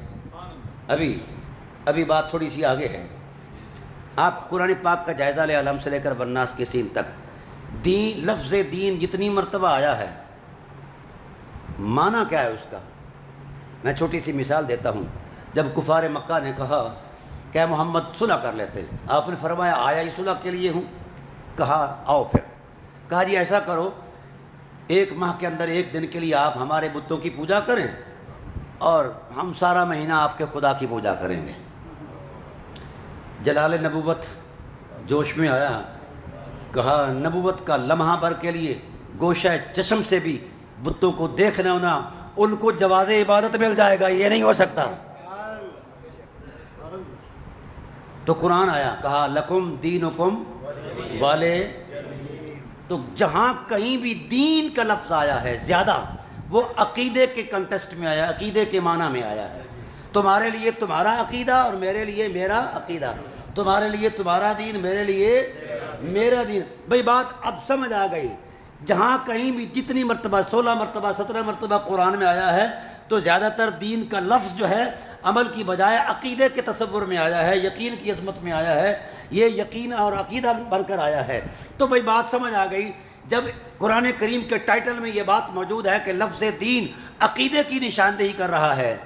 ابھی بات تھوڑی سی آگے ہے۔ آپ قرآن پاک کا جائزہ لے، علم سے لے کر والناس کے سین تک، دین، لفظ دین جتنی مرتبہ آیا ہے، معنی کیا ہے اس کا؟ میں چھوٹی سی مثال دیتا ہوں۔ جب کفار مکہ نے کہا کہ محمد صلح کر لیتے، آپ نے فرمایا آیا ہی صلح کے لیے ہوں؟ کہا آؤ پھر، کہا جی ایسا کرو 1 ماہ کے اندر 1 دن کے لیے آپ ہمارے بتوں کی پوجا کریں اور ہم سارا مہینہ آپ کے خدا کی پوجا کریں گے۔ جلال نبوت جوش میں آیا، کہا نبوت کا لمحہ بھر کے لیے گوشہ چشم سے بھی بتوں کو دیکھنا ہونا، ان کو جواز عبادت مل جائے گا، یہ نہیں ہو سکتا۔ تو قرآن آیا، کہا لکم دینکم والے۔ تو جہاں کہیں بھی دین کا لفظ آیا ہے زیادہ، وہ عقیدے کے کنٹیسٹ میں آیا، عقیدے کے معنی میں آیا ہے۔ تمہارے لیے تمہارا عقیدہ اور میرے لیے میرا عقیدہ، تمہارے لیے تمہارا دین، میرے لیے میرا دین۔ بھئی بات اب سمجھ آ گئی، جہاں کہیں بھی جتنی مرتبہ 16 مرتبہ 17 مرتبہ قرآن میں آیا ہے تو زیادہ تر دین کا لفظ جو ہے عمل کی بجائے عقیدے کے تصور میں آیا ہے، یقین کی عظمت میں آیا ہے، یہ یقین اور عقیدہ بن کر آیا ہے۔ تو بھئی بات سمجھ آ گئی، جب قرآن کریم کے ٹائٹل میں یہ بات موجود ہے کہ لفظ دین عقیدے کی نشاندہی کر رہا ہے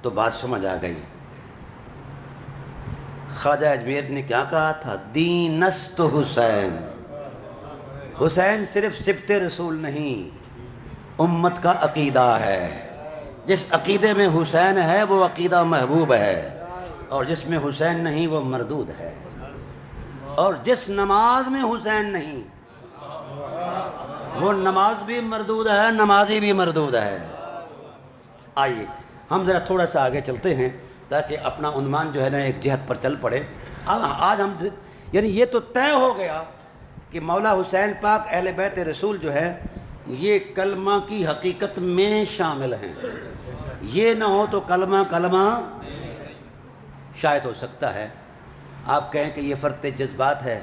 تو بات سمجھ آ گئی۔ خواجہ اجمیر نے کیا کہا تھا؟ دینست حسین، حسین صرف سبط رسول نہیں، امت کا عقیدہ ہے۔ جس عقیدے میں حسین ہے وہ عقیدہ محبوب ہے، اور جس میں حسین نہیں وہ مردود ہے، اور جس نماز میں حسین نہیں وہ نماز بھی مردود ہے، نمازی بھی مردود ہے۔ آئیے ہم ذرا تھوڑا سا آگے چلتے ہیں تاکہ اپنا عنوان جو ہے نا ایک جہت پر چل پڑے۔ آج ہم یعنی یہ تو طے ہو گیا کہ مولا حسین پاک اہل بیت رسول جو ہے یہ کلمہ کی حقیقت میں شامل ہیں، یہ نہ ہو تو کلمہ شاید ہو سکتا ہے آپ کہیں کہ یہ فرط جذبات ہے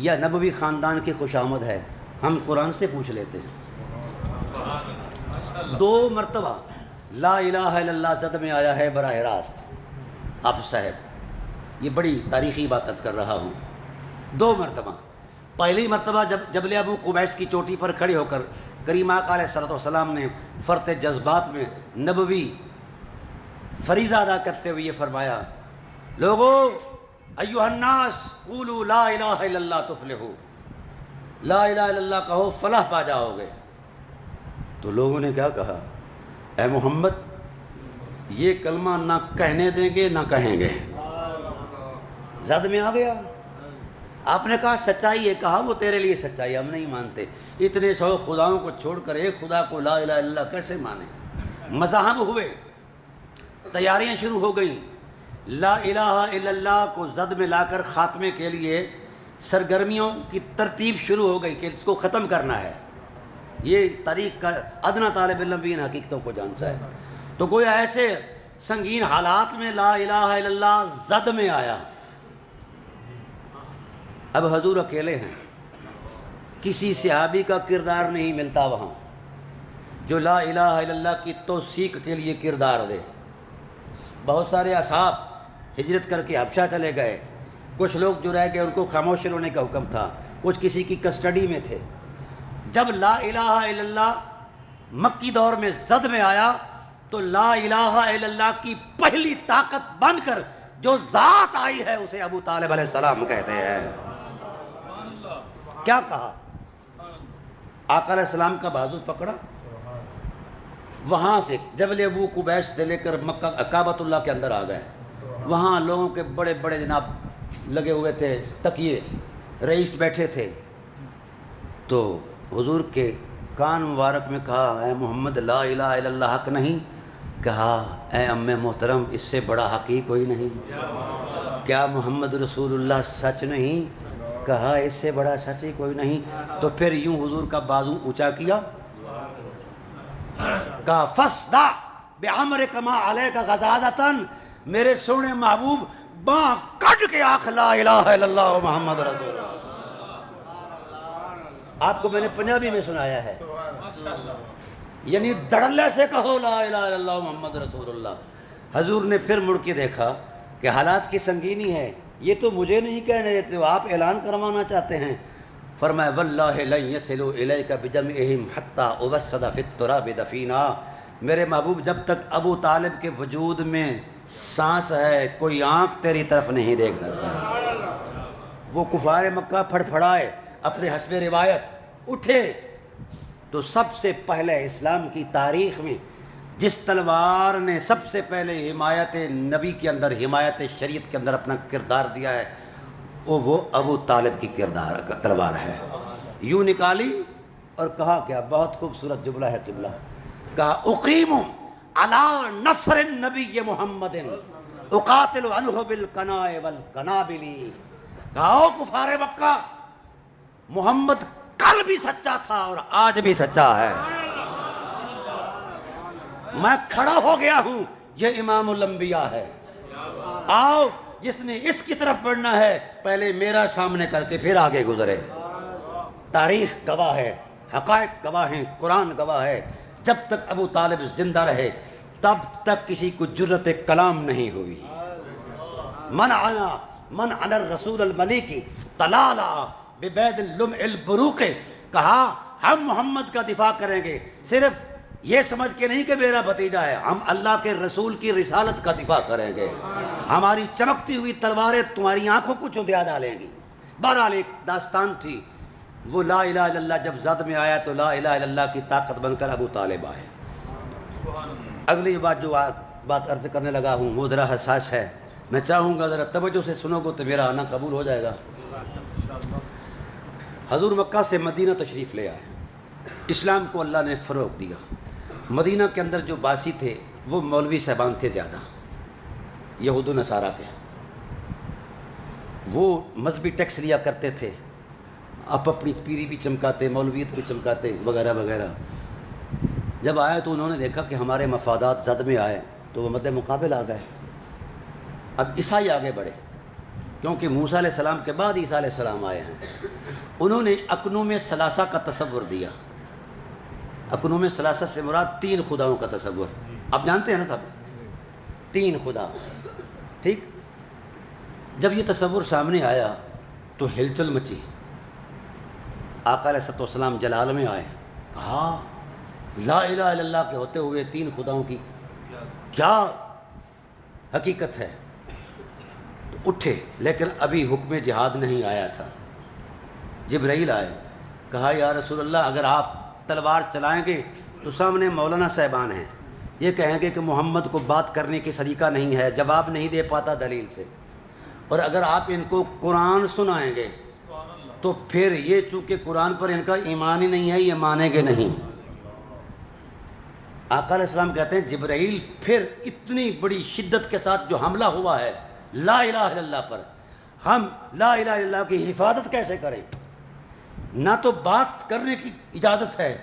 یا نبوی خاندان کی خوشامد ہے۔ ہم قرآن سے پوچھ لیتے ہیں، 2 مرتبہ لا الہ الا اللہ زد میں آیا ہے براہ راست۔ حافظ صاحب یہ بڑی تاریخی بات عرض کر رہا ہوں، 2 مرتبہ۔ پہلی مرتبہ جب جبل ابو قبیس کی چوٹی پر کھڑے ہو کر کریم آقا علیہ الصلوۃ والسلام نے فرط جذبات میں نبوی فریضہ ادا کرتے ہوئے یہ فرمایا، لوگو ایھا الناس قولوا لا الہ الا اللہ تفلحوا، لا الہ الا اللہ کہو فلاح پا جاؤ گے۔ تو لوگوں نے کیا کہا؟ اے محمد یہ کلمہ نہ کہنے دیں گے نہ کہیں گے۔ زد میں آ گیا، آپ نے کہا سچائی ہے، کہا وہ تیرے لیے سچائی، ہم نہیں مانتے۔ اتنے 100 خداؤں کو چھوڑ کر ایک خدا کو لا الہ الا اللہ کیسے مانے؟ مذاہب ہوئے، تیاریاں شروع ہو گئیں، لا الہ الا اللہ کو زد میں لا کر خاتمے کے لیے سرگرمیوں کی ترتیب شروع ہو گئی کہ اس کو ختم کرنا ہے۔ یہ تاریخ کا ادنا طالب علم بھی ان حقیقتوں کو جانتا ہے۔ تو گویا ایسے سنگین حالات میں لا الہ الا اللہ زد میں آیا۔ اب حضور اکیلے ہیں، کسی صحابی کا کردار نہیں ملتا وہاں جو لا الہ الا اللہ کی توثیق کے لیے کردار دے۔ بہت سارے اصحاب ہجرت کر کے حبشہ چلے گئے، کچھ لوگ جو رہ گئے ان کو خاموش رہنے کا حکم تھا، کچھ کسی کی کسٹڈی میں تھے۔ جب لا الہ الا اللہ مکی دور میں زد میں آیا تو لا الہ الا اللہ کی پہلی طاقت بن کر جو ذات آئی ہے اسے ابو طالب علیہ السلام کہتے ہیں۔ کیا کہا؟ آقا علیہ السلام کا بازو پکڑا، وہاں سے جبل ابو قبیس سے لے کر مکہ کعبۃ اللہ کے اندر آ گئے۔ وہاں لوگوں کے بڑے بڑے جناب لگے ہوئے تھے تکیے، رئیس بیٹھے تھے، تو حضور کے کان مبارک میں کہا اے محمد لا الہ الا اللہ حق نہیں؟ کہا اے ام محترم اس سے بڑا حق ہی کوئی نہیں۔ کیا محمد رسول اللہ سچ نہیں؟ کہا اس سے بڑا سچ ہی کوئی نہیں۔ تو پھر یوں حضور کا بازو اونچا کیا، کہا فصدع بعمرک ما علیک غضاضۃ، میرے سونے محبوب باں کٹ کے آنکھ لا الہ الا اللہ محمد رسول اللہ۔ آپ کو میں نے پنجابی میں سنایا ہے، یعنی دھڑلے سے کہو لا الہ الا اللہ محمد رسول اللہ۔ حضور نے پھر مڑ کے دیکھا کہ حالات کی سنگینی ہے، یہ تو مجھے نہیں کہنے دیتے، آپ اعلان کروانا چاہتے ہیں۔ فرمایا واللہ لن یصلوا الیک بجمعہم حتی اوسد فی التراب دفینا، میرے محبوب جب تک ابو طالب کے وجود میں سانس ہے کوئی آنکھ تیری طرف نہیں دیکھ سکتا۔ وہ کفار مکہ پھڑ پھڑائے، اپنے حسب روایت اٹھے، تو سب سے پہلے اسلام کی تاریخ میں جس تلوار نے سب سے پہلے حمایت نبی کے اندر، حمایت شریعت کے اندر اپنا کردار دیا ہے، وہ ابو طالب کی تلوار ہے۔ یوں نکالی اور کہا کیا بہت خوبصورت جملہ ہے قبلہ، کہا اقیم علی نصر النبی محمد اقاتل عنہ بالقناء والقنابل، کہا او کفار مکہ محمد کل بھی سچا تھا اور آج بھی سچا ہے، میں کھڑا ہو گیا ہوں، یہ امام الانبیاء ہے، آؤ جس نے اس کی طرف بڑھنا ہے پہلے میرا سامنے کر کے پھر آگے گزرے۔ تاریخ گواہ ہے، حقائق گواہ ہیں، قرآن گواہ ہے، جب تک ابو طالب زندہ رہے تب تک کسی کو جرت کلام نہیں ہوئی۔ من علی الرسول الملیک طلالا ببید اللمع البروق، کہا ہم محمد کا دفاع کریں گے، صرف یہ سمجھ کے نہیں کہ میرا بھتیجا ہے، ہم اللہ کے رسول کی رسالت کا دفاع کریں گے، ہماری چمکتی ہوئی تلواریں تمہاری آنکھوں کو چندیا ڈالیں گی۔ بہرحال ایک داستان تھی، وہ لا الہ الا اللہ جب زد میں آیا تو لا الہ الا اللہ کی طاقت بن کر ابو طالب آئے۔ اگلی بات جو بات عرض کرنے لگا ہوں وہ ذرا حساس ہے، میں چاہوں گا ذرا توجہ سے سنو گے تو میرا آنا قبول ہو جائے گا۔ حضور مکہ سے مدینہ تشریف لے آئے، اسلام کو اللہ نے فروغ دیا۔ مدینہ کے اندر جو باسی تھے وہ مولوی صاحبان تھے زیادہ، یہود و نصارہ کے، وہ مذہبی ٹیکس لیا کرتے تھے، آپ اپنی پیری بھی چمکاتے، مولویت بھی چمکاتے وغیرہ وغیرہ۔ جب آئے تو انہوں نے دیکھا کہ ہمارے مفادات زد میں آئے تو وہ مد مقابل آ گئے۔ اب عیسائی آگے بڑھے کیونکہ موسیٰ علیہ السلام کے بعد عیسیٰ علیہ السلام آئے ہیں، انہوں نے اقنوم ثلاثہ کا تصور دیا۔ اقنوم ثلاثہ سے مراد تین خداؤں کا تصور، آپ جانتے ہیں نا صاحب، تین خدا، ٹھیک۔ جب یہ تصور سامنے آیا تو ہلچل مچی، آقا علیہ السلام جلال میں آئے، کہا لا الہ الا اللہ کے ہوتے ہوئے تین خداؤں کی کیا حقیقت ہے؟ تو اٹھے، لیکن ابھی حکم جہاد نہیں آیا تھا۔ جبرائیل آئے، کہا یا رسول اللہ اگر آپ تلوار چلائیں گے تو سامنے مولانا صاحبان ہیں، یہ کہیں گے کہ محمد کو بات کرنے کی سلیقہ نہیں ہے، جواب نہیں دے پاتا دلیل سے، اور اگر آپ ان کو قرآن سنائیں گے تو پھر یہ چونکہ قرآن پر ان کا ایمان ہی نہیں ہے، یہ مانیں گے نہیں۔ آقا علیہ السلام کہتے ہیں جبرائیل پھر اتنی بڑی شدت کے ساتھ جو حملہ ہوا ہے لا الہ الا اللہ پر، ہم لا الہ الا اللہ کی حفاظت کیسے کریں؟ نہ تو بات کرنے کی اجازت ہے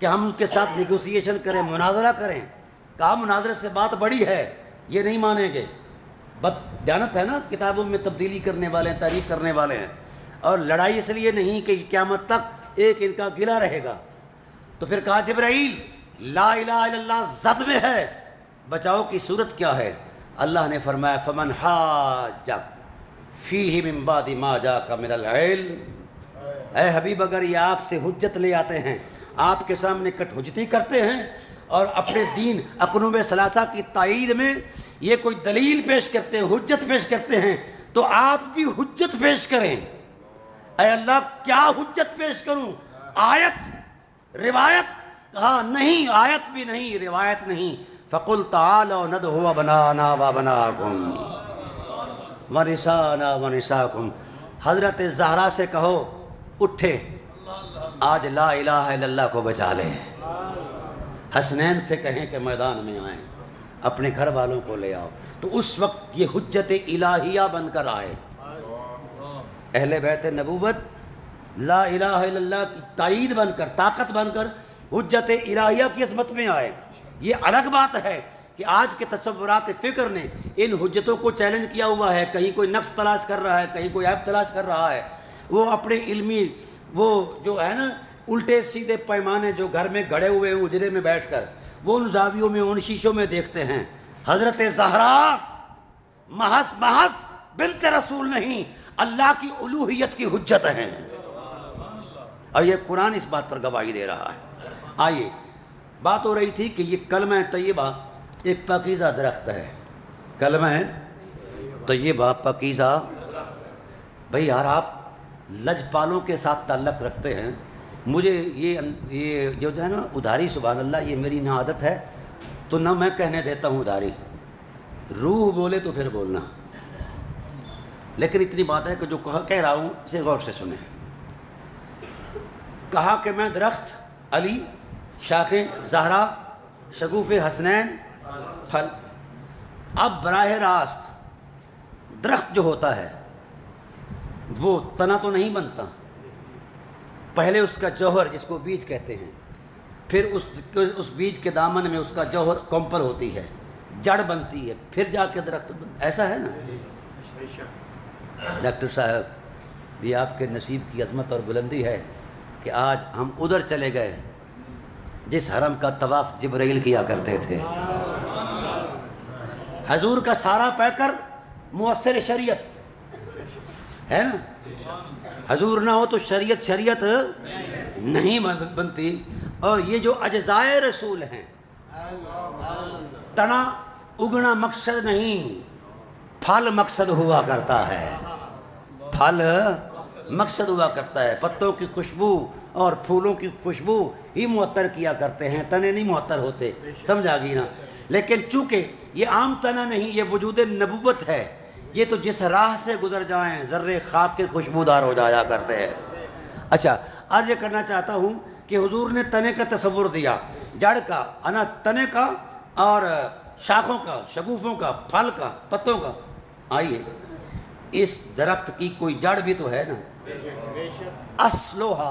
کہ ہم ان کے ساتھ نیگوسیشن کریں، مناظرہ کریں، کہا مناظرے سے بات بڑی ہے، یہ نہیں مانیں گے۔ بد دیانت ہے نا، کتابوں میں تبدیلی کرنے والے ہیں، تحریف کرنے والے ہیں، اور لڑائی اس لیے نہیں کہ قیامت تک ایک ان کا گلہ رہے گا۔ تو پھر کہا جبرائیل لا الہ الا اللہ زد میں ہے، بچاؤ کی صورت کیا ہے؟ اللہ نے فرمایا فمن حاجک فیہ من بعد ما جاءک من العلم، اے حبیب اگر یہ آپ سے حجت لے آتے ہیں، آپ کے سامنے کٹ حجتی کرتے ہیں، اور اپنے دین اقنوم ثلاثہ کی تائید میں یہ کوئی دلیل پیش کرتے ہیں، حجت پیش کرتے ہیں، تو آپ بھی حجت پیش کریں۔ اے اللہ کیا حجت پیش کروں؟ آیت، روایت؟ کہا نہیں، آیت بھی نہیں، روایت نہیں۔ فَقُلْ تَعَالَوْا نَدْعُوا أَبْنَاءَنَا وَأَبْنَاءَكُمْ وَنِسَاءَنَا وَنِسَاءَكُمْ۔ حضرت زہرا سے کہو اٹھے، آج لا الہ الا اللہ کو بچا لے۔ حسنین سے کہیں کہ میدان میں آئیں، اپنے گھر والوں کو لے آؤ، تو اس وقت یہ حجت الہیہ بن کر آئے۔ اہل بیت نبوت لا الہ الا اللہ کی تائید بن کر، طاقت بن کر حجت الہیہ کی عظمت میں آئے۔ یہ الگ بات ہے کہ آج کے تصورات فکر نے ان حجتوں کو چیلنج کیا ہوا ہے، کہیں کوئی نقص تلاش کر رہا ہے، کہیں کوئی عیب تلاش کر رہا ہے، وہ اپنے علمی وہ جو ہے نا الٹے سیدھے پیمانے جو گھر میں گھڑے ہوئے ہیں اجرے میں بیٹھ کر، وہ ان زاویوں میں ان شیشوں میں دیکھتے ہیں۔ حضرت زہرا محض بنت رسول نہیں، اللہ کی الوہیت کی حجت ہیں، اور یہ قرآن اس بات پر گواہی دے رہا ہے۔ آئیے، بات ہو رہی تھی کہ یہ کلمہ طیبہ ایک پاکیزہ درخت ہے۔ کلمہ طیبہ پاکیزہ، بھئی یار آپ لجپالوں کے ساتھ تعلق رکھتے ہیں، مجھے یہ جو ہے نا ادھاری، سبحان اللہ، یہ میری نہ عادت ہے، تو نہ میں کہنے دیتا ہوں ادھاری، روح بولے تو پھر بولنا، لیکن اتنی بات ہے کہ جو کہہ رہا ہوں اسے غور سے سنیں۔ کہا کہ میں درخت، علی، شاخیں زہرا، شگوف حسنین، پھل۔ اب براہ راست درخت جو ہوتا ہے وہ تنا تو نہیں بنتا، پہلے اس کا جوہر جس کو بیج کہتے ہیں، پھر اس بیج کے دامن میں اس کا جوہر کمپل ہوتی ہے، جڑ بنتی ہے، پھر جا کے درخت ایسا ہے نا۔ ڈاکٹر صاحب یہ آپ کے نصیب کی عظمت اور بلندی ہے کہ آج ہم ادھر چلے گئے جس حرم کا طواف جبرائیل کیا کرتے تھے۔ حضور کا سارا پیکر مؤثر شریعت ہے نا، حضور نہ ہو تو شریعت نہیں بنتی۔ اور یہ جو اجزائے رسول ہیں، تنا اگنا مقصد نہیں، پھل مقصد ہوا کرتا ہے، پھل مقصد ہوا کرتا ہے۔ پتوں کی خوشبو اور پھولوں کی خوشبو ہی معطر کیا کرتے ہیں، تنے نہیں معطر ہوتے، سمجھا گی نا۔ لیکن چونکہ یہ عام تنا نہیں، یہ وجود نبوت ہے، یہ تو جس راہ سے گزر جائیں ذرے خاک کے خوشبودار ہو جایا کرتے ہیں۔ اچھا، آج یہ کرنا چاہتا ہوں کہ حضور نے تنے کا تصور دیا، جڑ کا، انا تنے کا، اور شاخوں کا، شگوفوں کا، پھل کا، پتوں کا۔ آئیے، اس درخت کی کوئی جڑ بھی تو ہے نا، اصلھا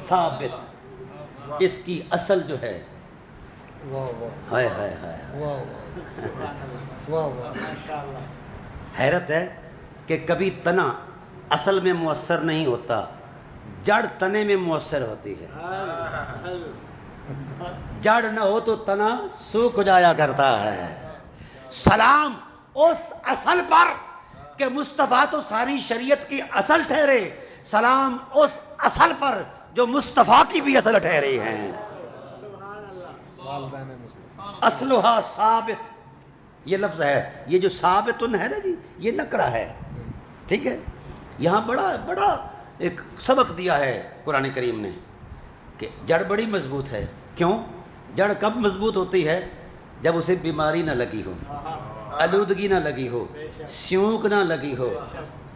ثابت، اس کی اصل جو ہے، ہائے ہائے ہائے، حیرت ہے کہ کبھی تنا اصل میں مؤثر نہیں ہوتا، جڑ تنے میں مؤثر ہوتی ہے۔ جڑ نہ ہو تو تنا سوکھ جایا کرتا ہے۔ سلام اس اصل پر کہ مصطفیٰ تو ساری شریعت کی اصل ٹھہرے، سلام اس اصل پر جو مصطفیٰ کی بھی اصل ٹھہرے ہیں۔ اصلھا ثابت، یہ لفظ ہے، یہ جو ثابتن ہے نا جی، یہ نکرہ ہے، ٹھیک ہے۔ یہاں بڑا ایک سبق دیا ہے قرآن کریم نے کہ جڑ بڑی مضبوط ہے۔ کیوں؟ جڑ کب مضبوط ہوتی ہے؟ جب اسے بیماری نہ لگی ہو، آلودگی نہ لگی ہو، سیونک نہ لگی ہو،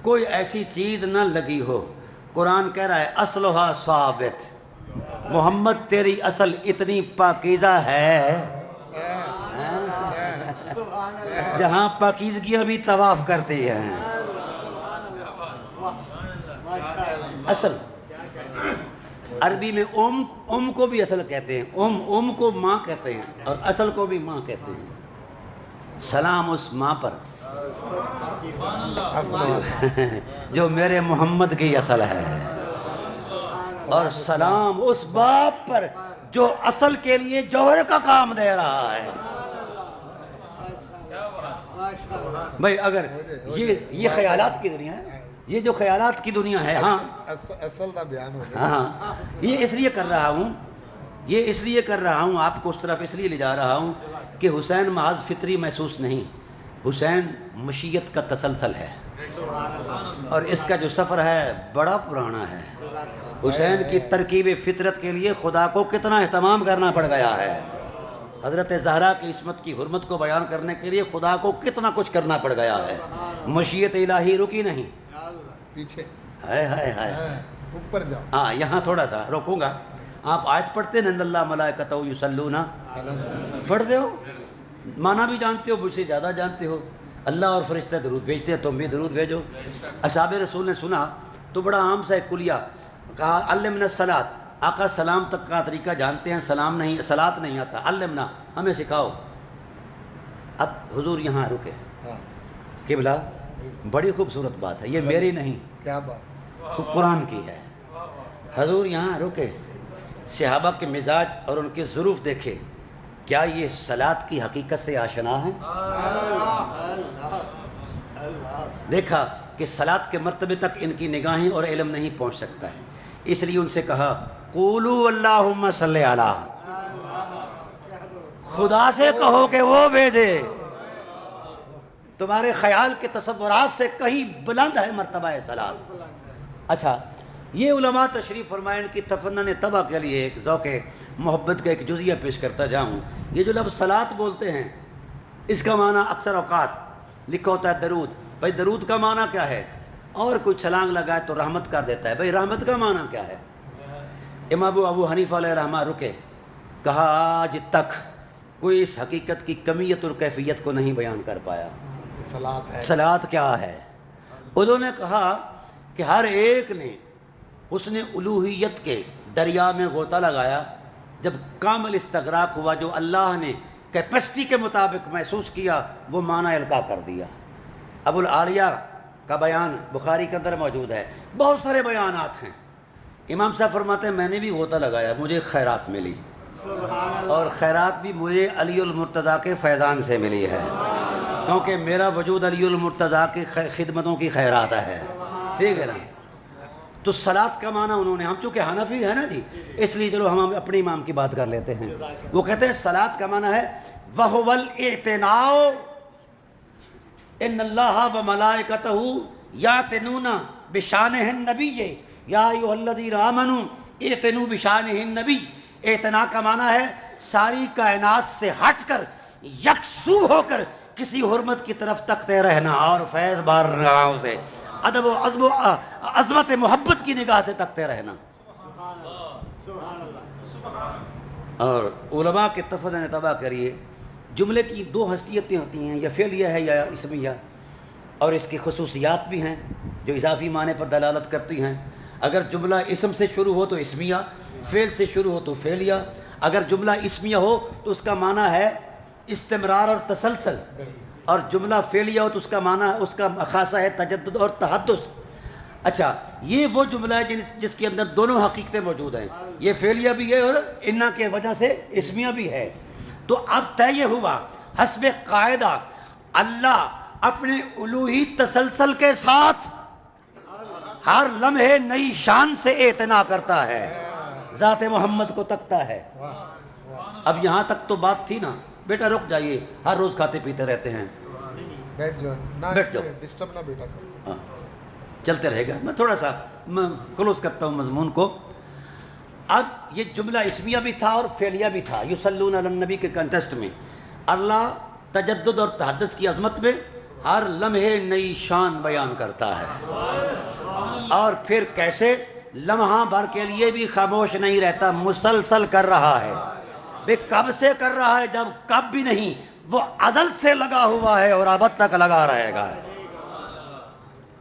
کوئی ایسی چیز نہ لگی ہو۔ قرآن کہہ رہا ہے اصلھا ثابت، محمد تیری اصل اتنی پاکیزہ ہے جہاں پاکیزگیاں بھی طواف کرتی ہیں۔ اصل عربی میں ام کو بھی اصل کہتے ہیں، ام کو ماں کہتے ہیں، اور اصل کو بھی ماں کہتے ہیں۔ سلام اس ماں پر جو میرے محمد کی اصل ہے، اور سلام اس باپ پر جو اصل کے لیے جوہر کا کام دے رہا ہے۔ بھائی اگر یہ خیالات کی دنیا ہے، یہ جو خیالات کی دنیا ہے، ہاں اصل کا بیان ہو گیا۔ ہاں، یہ اس لیے کر رہا ہوں یہ اس لیے کر رہا ہوں، آپ کو اس طرف اس لیے لے جا رہا ہوں کہ حسین محض فطری محسوس نہیں، حسین مشیت کا تسلسل ہے، اور اس کا جو سفر ہے بڑا پرانا ہے۔ حسین کی ترکیب فطرت کے لیے خدا کو کتنا اہتمام کرنا پڑ گیا ہے، حضرت زہرا کی عصمت کی حرمت کو بیان کرنے کے لیے خدا کو کتنا کچھ کرنا پڑ گیا ہے۔ مشیت الہی رکی نہیں، پیچھے ہائے ہائے ہائے، اوپر جاؤ۔ ہاں یہاں تھوڑا سا روکوں گا۔ آپ آیت پڑھتے ہیں ان اللہ ملائکتہ یصلون، پڑھتے ہو، معنی بھی جانتے ہو، مجھ سے زیادہ جانتے ہو۔ اللہ اور فرشتے درود بھیجتے ہیں، تم بھی درود بھیجو۔ اصحاب رسول نے سنا تو بڑا عام سا ایک کلیہ کہا علمنا الصلاۃ، آقا سلام تک کا طریقہ جانتے ہیں، سلام نہیں، صلاۃ نہیں آتا، علمنا، ہمیں سکھاؤ۔ اب حضور یہاں رکے، قبلہ بڑی خوبصورت بات ہے، یہ میری نہیں، کیا بات، قرآن کی ہے۔ حضور یہاں رکے، صحابہ کے مزاج اور ان کے ظروف دیکھے، کیا یہ صلاۃ کی حقیقت سے آشنا ہے؟ دیکھا کہ صلاۃ کے مرتبے تک ان کی نگاہیں اور علم نہیں پہنچ سکتا ہے، اس لیے ان سے کہا قولوا اللہم صلی علی، خدا سے کہو کہ وہ بھیجے، تمہارے خیال کے تصورات سے کہیں بلند ہے مرتبہ صلاۃ۔ اچھا، یہ علماء تشریف فرمائے، ان کی تفنن طبع کے لیے ایک ذوق محبت کا ایک جزیہ پیش کرتا جاؤں۔ یہ جو لفظ صلاۃ بولتے ہیں، اس کا معنی اکثر اوقات لکھا ہوتا ہے درود، بھائی درود کا معنی کیا ہے؟ اور کوئی چھلانگ لگائے تو رحمت کر دیتا ہے، بھائی رحمت کا معنی کیا ہے؟ امام ابو حنیفہ علیہ رحمہ رکے، کہا آج تک کوئی اس حقیقت کی کمیت اور کیفیت کو نہیں بیان کر پایا، صلاۃ ہے، صلاۃ کیا ہے؟ انہوں نے کہا کہ ہر ایک نے حسن الوہیت کے دریا میں غوطہ لگایا، جب کامل استغراق ہوا، جو اللہ نے کیپیسٹی کے مطابق محسوس کیا وہ معنی القاء کر دیا۔ ابو العالیہ کا بیان بخاری کے اندر موجود ہے، بہت سارے بیانات ہیں۔ امام صاحب فرماتے ہیں میں نے بھی غوطہ لگایا، مجھے خیرات ملی، اور خیرات بھی مجھے علی المرتضیٰ کے فیضان سے ملی ہے، کیونکہ میرا وجود علی المرتضیٰ کی خدمتوں کی خیرات ہے، ٹھیک ہے نا؟ تو صلاۃ کا معنی انہوں نے، ہم چونکہ حنفی ہے نا جی، اس لیے چلو ہم اپنے امام کی بات کر لیتے ہیں۔ وہ کہتے ہیں صلاۃ کا معنی ہے وَهُوَ الْاِعْتِنَاءُ ان اللہ وملائکتہ یعتنون بشانہ النبی یا ایھا الذین آمنوا اعتنوا بشانہ النبی۔ اعتنا کا معنی ہے ساری کائنات سے ہٹ کر، یکسو ہو کر کسی حرمت کی طرف تکتے رہنا، اور فیض بار نگاہوں سے، ادب و عزم و عظمت محبت کی نگاہ سے تکتے رہنا۔ اور علماء کے تفنن طبع کریے، جملے کی دو حیثیتیں ہوتی ہیں، یا فعلیہ ہے یا اسمیہ، اور اس کی خصوصیات بھی ہیں جو اضافی معنی پر دلالت کرتی ہیں۔ اگر جملہ اسم سے شروع ہو تو اسمیہ، فعل سے شروع ہو تو فعلیہ۔ اگر جملہ اسمیہ ہو تو اس کا معنی ہے استمرار اور تسلسل، اور جملہ فعلیہ ہو تو اس کا معنی، اس کا خاصہ ہے تجدد اور تحدث۔ اچھا، یہ وہ جملہ ہے جس کے اندر دونوں حقیقتیں موجود ہیں، یہ فعلیہ بھی ہے اور انا کے وجہ سے اسمیہ بھی ہے۔ تو اب طے یہ ہوا حسب قاعدہ اللہ اپنے الوہی تسلسل کے ساتھ ہر لمحے نئی شان سے اعتنا کرتا ہے، ذات محمد کو تکتا ہے۔ اب یہاں تک تو بات تھی نا، بیٹا رک جائیے، ہر روز کھاتے پیتے رہتے ہیں، بیٹھ جاؤ، بیٹھ جاؤ، ڈسٹرب نہ بیٹا کرو۔ ہاں چلتے رہے گا، میں تھوڑا سا کلوز کرتا ہوں مضمون کو۔ اب یہ جملہ اسمیہ بھی تھا اور فعلیہ بھی تھا، یصلون علی النبی کے کنٹیسٹ میں اللہ تجدد اور تحدث کی عظمت میں ہر لمحے نئی شان بیان کرتا ہے، اور پھر کیسے لمحہ بھر کے لیے بھی خاموش نہیں رہتا، مسلسل کر رہا ہے۔ بے کب سے کر رہا ہے؟ جب کب بھی نہیں، وہ ازل سے لگا ہوا ہے اور ابد تک لگا رہے گا۔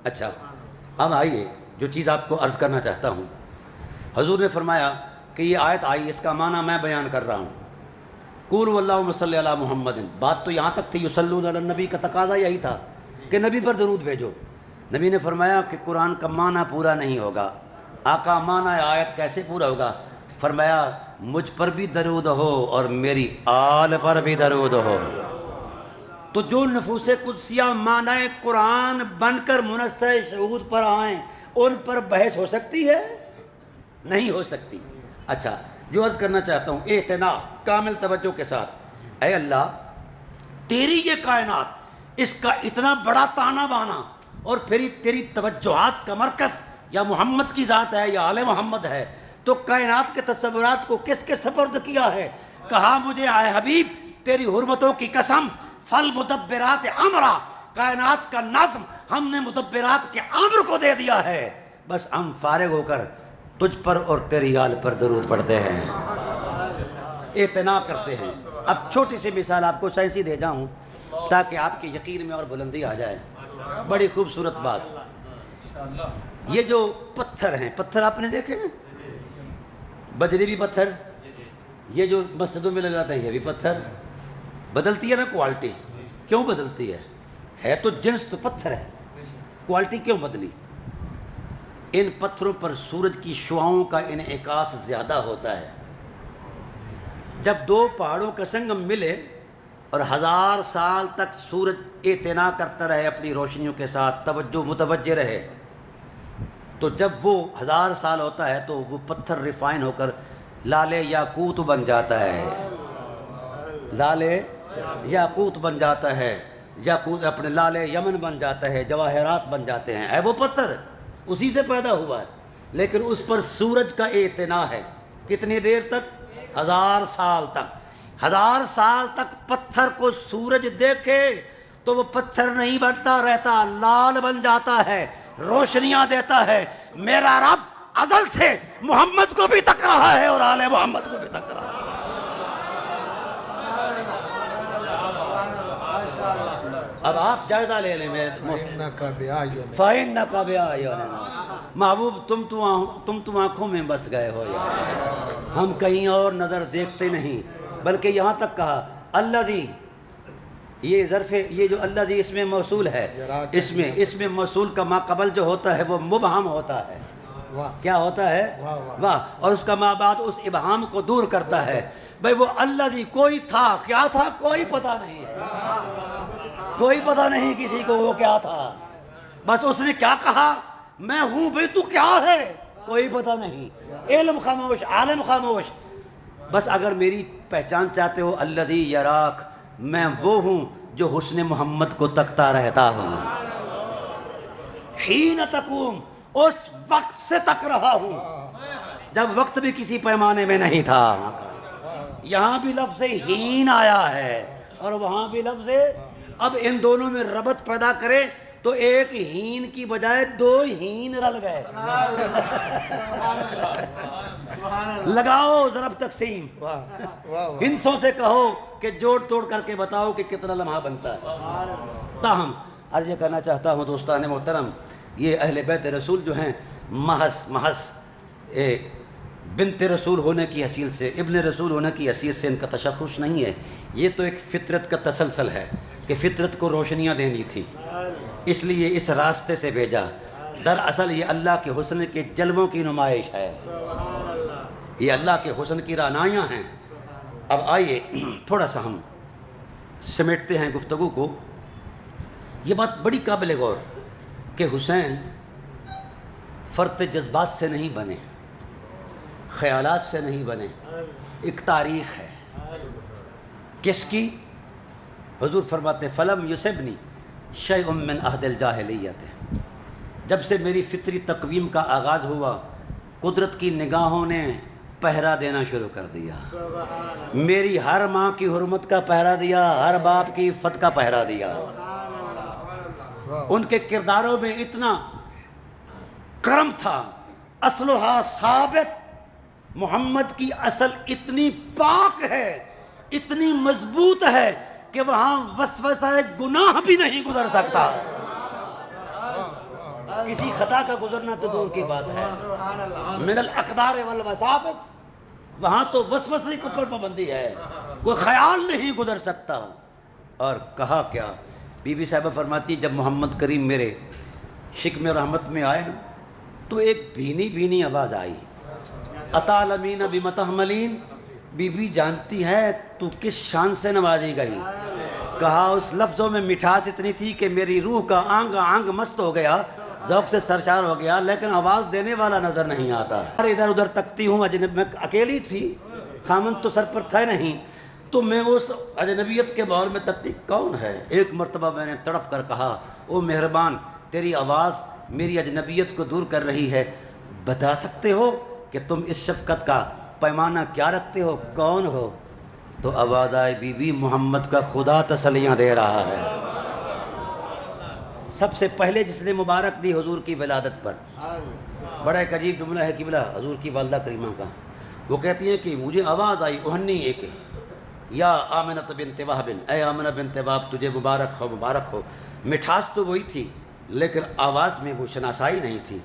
اچھا، اب آئیے جو چیز آپ کو عرض کرنا چاہتا ہوں، حضور نے فرمایا کہ یہ آیت آئی، اس کا معنی میں بیان کر رہا ہوں، قولوا اللہم صلی علی محمد۔ بات تو یہاں تک تھی، یصلون علی النبی کا تقاضا یہی تھا کہ نبی پر درود بھیجو۔ نبی نے فرمایا کہ قرآن کا معنی پورا نہیں ہوگا۔ آقا معنی آیت کیسے پورا ہوگا؟ فرمایا مجھ پر بھی درود ہو اور میری آل پر بھی درود ہو۔ تو جو نفوس قدسیہ معنی قرآن بن کر منصہ شہود پر آئیں، ان پر بحث ہو سکتی ہے؟ نہیں ہو سکتی۔ اچھا، جو عرض کرنا چاہتا ہوں اعتنا کامل توجہ کے ساتھ، اے اللہ تیری یہ کائنات، اس کا اتنا بڑا تانا بانا، اور پھر تیری توجہات کا مرکز یا محمد کی ذات ہے یا آل محمد ہے، تو کائنات کے تصورات کو کس کے سپرد کیا ہے؟ کہا مجھے اے حبیب تیری حرمتوں کی قسم، فل مدبرات امرا، کائنات کا نظم ہم نے مدبرات کے امر کو دے دیا ہے، بس ہم فارغ ہو کر تجھ پر اور تیری آل پر درود پڑھتے ہیں، اعتنا کرتے ہیں۔ اب چھوٹی سی مثال آپ کو سائنسی دے جاؤں تاکہ آپ کے یقین میں اور بلندی آ جائے۔ بڑی خوبصورت بات، یہ جو پتھر ہیں، پتھر آپ نے دیکھے نا، بجری بھی پتھر، یہ جو مسجدوں میں لگاتے ہیں یہ بھی پتھر، بدلتی ہے نا کوالٹی، کیوں بدلتی ہے تو جنس تو پتھر ہے، کوالٹی کیوں بدلی؟ ان پتھروں پر سورج کی شعاؤں کا انعکاس زیادہ ہوتا ہے۔ جب دو پہاڑوں کا سنگم ملے اور 1000 سال تک سورج اعتنا کرتا رہے اپنی روشنیوں کے ساتھ، توجہ متوجہ رہے، تو جب وہ 1000 سال ہوتا ہے تو وہ پتھر ریفائن ہو کر لالے یاقوت بن جاتا ہے، لالے یاقوت بن جاتا ہے، یاقوت اپنے لالے یمن بن جاتا ہے، جواہرات بن جاتے ہیں، وہ پتھر اسی سے پیدا ہوا ہے، لیکن اس پر سورج کا اعتنا ہے۔ کتنی دیر تک؟ 1000 سال تک۔ 1000 سال تک پتھر کو سورج دیکھے تو وہ پتھر نہیں بنتا رہتا، لال بن جاتا ہے، روشنیاں دیتا ہے۔ میرا رب ازل سے محمد کو بھی تک رہا ہے اور آل محمد کو بھی تک رہا ہے۔ اب آپ جائزہ لے لیں میرے فَإِنَّكَ بِأَعْيُنِنَا، محبوب تم تو آنکھوں میں بس گئے ہو یار، ہم کہیں اور نظر دیکھتے نہیں، بلکہ یہاں تک کہا الذی، یہ ظرف، یہ جو الذی اس میں موصول ہے، اس میں موصول کا ما قبل جو ہوتا ہے وہ مبہم ہوتا ہے۔ کیا ہوتا ہے؟ واہ، اور اس کا ما بعد اس ابہام کو دور کرتا ہے۔ بھئی وہ الذی کوئی تھا، کیا تھا کوئی پتہ نہیں ہے، کوئی پتہ نہیں کسی کو وہ کیا تھا، بس اس نے کیا کہا میں ہوں، بھئی تو کیا ہے کوئی پتہ نہیں، علم خاموش، عالم خاموش۔ بس اگر میری پہچان چاہتے ہو، الذی یراک، میں وہ ہوں جو حسن محمد کو تکتا رہتا ہوں، حین تقوم، اس وقت سے تک رہا ہوں جب وقت بھی کسی پیمانے میں نہیں تھا۔ یہاں بھی لفظ ہین آیا ہے اور وہاں بھی لفظ، اب ان دونوں میں ربط پیدا کرے تو ایک ہین کی بجائے 2 ہین رل گئے۔ لگاؤ ضرب تقسیم، ہندسوں سے کہو کہ جوڑ توڑ کر کے بتاؤ کہ کتنا لمحہ بنتا ہے۔ تاہم عرض یہ کرنا چاہتا ہوں دوستان محترم، یہ اہل بیت رسول جو ہیں محض بنت رسول ہونے کی حیثیت سے، ابن رسول ہونے کی حیثیت سے ان کا تشخص نہیں ہے، یہ تو ایک فطرت کا تسلسل ہے کہ فطرت کو روشنیاں دینی تھی، اس لیے اس راستے سے بھیجا۔ دراصل یہ اللہ کے حسن کے جلووں کی نمائش ہے، یہ اللہ کے حسن کی رعنائیاں ہیں۔ اب آئیے تھوڑا سا ہم سمیٹتے ہیں گفتگو کو۔ یہ بات بڑی قابل غور کہ حسین فرط جذبات سے نہیں بنے، خیالات سے نہیں بنے، ایک تاریخ ہے۔ کس کی؟ حضور فرماتے ہیں فلم یصبنی شیء من عہد الجاہلیت، جب سے میری فطری تقویم کا آغاز ہوا قدرت کی نگاہوں نے پہرا دینا شروع کر دیا، میری ہر ماں کی حرمت کا پہرا دیا، ہر باپ کی عفت کا پہرا دیا، ان کے کرداروں میں اتنا کرم تھا، اصلها ثابت، محمد کی اصل اتنی پاک ہے، اتنی مضبوط ہے کہ وہاں وسوسہ گناہ بھی نہیں گزر سکتا، کسی خطا کا گزرنا تو دور کی بات ہے، من الاقدار والوساوس، وہاں تو وسوسے کے اوپر پابندی ہے، کوئی خیال نہیں گزر سکتا۔ اور کہا کیا، بی بی صاحبہ فرماتی جب محمد کریم میرے شکم رحمت میں آئے نا تو ایک بھینی بھینی آواز آئی، اتعلمین بما تحملین، بی بی جانتی ہے تو کس شان سے نوازی گئی؟ کہا اس لفظوں میں مٹھاس اتنی تھی کہ میری روح کا آنگ آنگ مست ہو گیا، ذوق سے سرشار ہو گیا، لیکن آواز دینے والا نظر نہیں آتا. ادھر ادھر تکتی ہوں، اجنبی میں اکیلی تھی، خامن تو سر پر تھا نہیں، تو میں اس اجنبیت کے ماحول میں تکتی کون ہے. ایک مرتبہ میں نے تڑپ کر کہا او مہربان، تیری آواز میری اجنبیت کو دور کر رہی ہے، بتا سکتے ہو کہ تم اس شفقت کا پیمانہ کیا رکھتے ہو، کون ہو؟ تو آواز آئی بی بی محمد کا خدا تسلیاں دے رہا ہے. سب سے پہلے جس نے مبارک دی حضور کی ولادت پر. بڑا ایک عجیب جملہ ہے قبلہ حضور کی والدہ کریمہ کا. وہ کہتی ہیں کہ مجھے آواز آئی اہنی ایک یا آمنہ بنت وہب، اے آمنہ بنت وہب تجھے مبارک ہو مبارک ہو. مٹھاس تو وہی تھی لیکن آواز میں وہ شناسائی نہیں تھی.